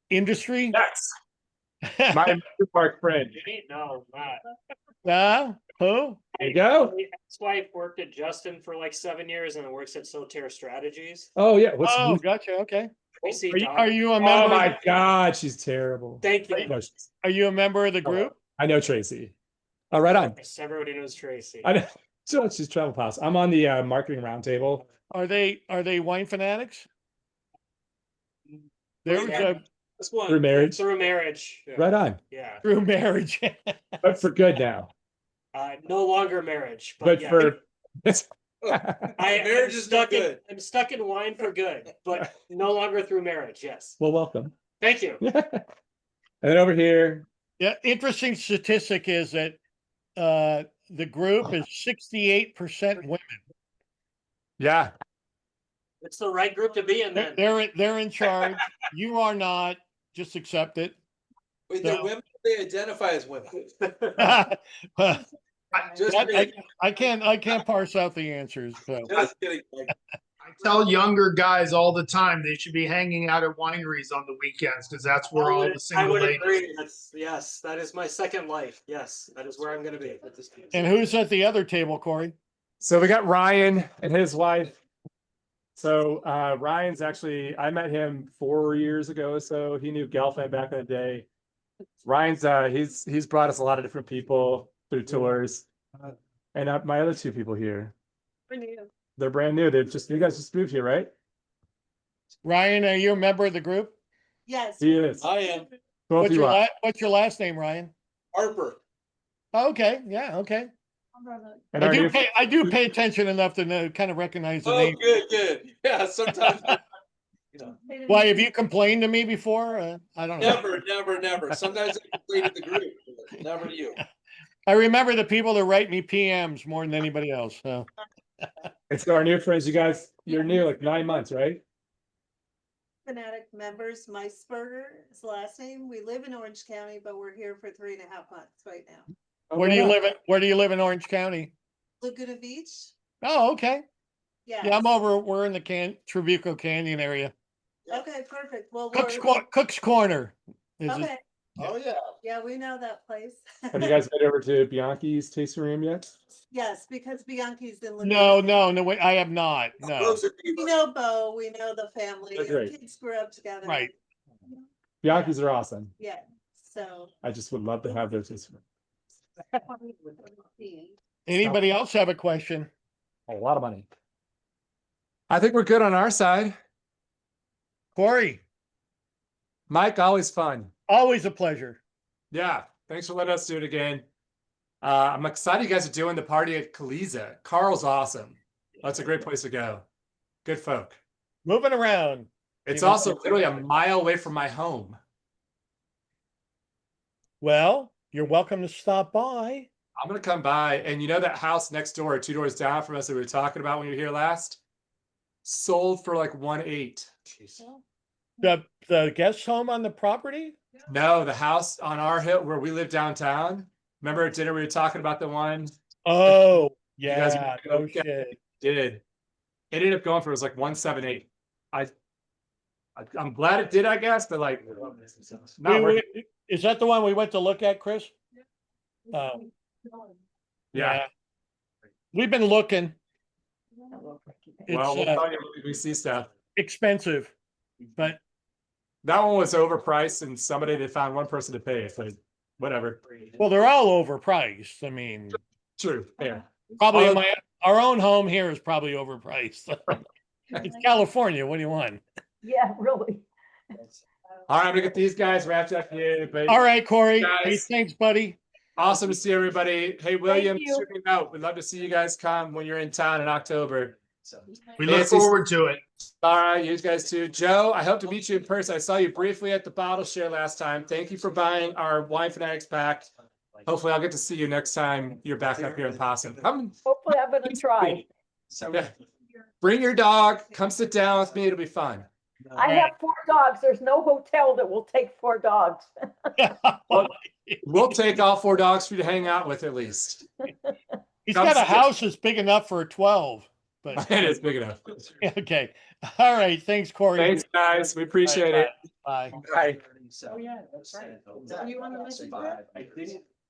Industry? Yes. My park friend. No, not. Who? There you go. His wife worked at Justin for like 7 years and then works at Solitaire Strategies. Oh yeah. Gotcha. Okay. Tracy Are you a member? Oh my God, she's terrible. Thank you. No, Are you a member of the group? I know Tracy. Oh, right on. Everybody knows Tracy. I know. So she's travel pass. I'm on the marketing roundtable. Are they wine fanatics? There's a This one. Through marriage. Through marriage. Yeah. Right on. Yeah. through marriage. But for good now. No longer marriage. But yeah. for Marriage is not good. I'm stuck in wine for good, but no longer through marriage. Yes. well, welcome. Thank you. And then over here. Yeah, interesting statistic is that the group is 68% women. Yeah. It's the right group to be in. Then They're in charge. You are not. Just accept it. Wait, they're women. They identify as women. Just I can't parse out the answers. So. Just kidding. I tell younger guys all the time they should be hanging out at wineries on the weekends because that's where all the I single would ladies. agree. Yes, that is my second life. Yes, that is where I'm going to be. And who's at the other table, Kory? So we got Ryan and his wife. So Ryan's actually, I met him 4 years ago. So he knew Gelfand back in the day. Ryan's he's brought us a lot of different people through tours. And my other two people here, they're brand new. You guys just moved here, right? Ryan, are you a member of the group? Yes. He is. I am. What's your last name, Ryan? Harper. Oh, okay. Yeah. Okay. And I do pay attention enough to know, kind of recognize the Oh, name. good. Yeah, sometimes. Why have you complained to me before? I don't know. Never. Sometimes I complain to the group, but never to you. I remember the people that write me PMs more than anybody else. So. And so our new friends, you're new, like 9 months, right? Fanatic members, Meisberger is the last name. We live in Orange County, but we're here for 3.5 months right now. Where do you live? Where do you live in Orange County? Laguna Beach. Oh, okay. Yeah. Yeah, we're in the Trabuco Canyon area. Okay, perfect. Well, Cook's Corner. okay. Oh yeah. Yeah, we know that place. Have you guys been over to Bianchi's tasting room yet? Yes, because Bianchi's in Laguna. No, wait, I have not. No. We know Bo. We know the family. They're great. Kids grew up together. Right. Bianchi's are awesome. Yeah. So. I just would love to have their tasting room. Anybody else have a question? A lot of money. I think we're good on our side. Kory. Mike, always fun. Always a pleasure. Yeah. Thanks for letting us do it again. I'm excited you guys are doing the party at Kaliza. Carl's awesome. That's a great place to go. Good folk. Moving around. It's also literally a mile away from my home. Well, you're welcome to stop by. I'm going to come by. And you know that house next door, 2 doors down from us that we were talking about when you were here last? Sold for like 1.8. The guest home on the property? No, the house on our hill where we live downtown. Remember at dinner we were talking about the one? Oh, You guys yeah. go No get- shit. Did. It ended up going for, it was like 1.78. I'm glad it did, I guess, but like not worth it. Is that the one we went to look at, Chris? Yeah. We've been looking. Well, It's we'll tell you when we see stuff. expensive, but That one was overpriced and they found one person to pay it, but whatever. well, they're all overpriced. I mean, True. Yeah. probably Although- our own home here is probably overpriced. It's California. What do you want? Yeah, really. All right, I'm gonna get these guys wrapped up here. But All right, Kory. guys, Hey, thanks, buddy. awesome to see everybody. Hey, William, you. shoot me a note. We'd love to see you guys come when you're in town in October. We look Nancy, forward to it. All right, you guys too. Joe, I hope to meet you in person. I saw you briefly at the bottle share last time. Thank you for buying our Wine Fanatics pack. Hopefully I'll get to see you next time you're back up here in Possum. Come. Hopefully I'm gonna try. Yeah. Bring your dog. Come sit down with me. It'll be fun. I have 4 dogs. There's no hotel that will take 4 dogs. We'll take all 4 dogs for you to hang out with at least. He's got a house that's big enough for 12. But it is big enough. Okay. All right. Thanks, Kory. Thanks, guys. We appreciate it. Bye. Bye. Oh, yeah, that's right. You want to listen to it? I didn't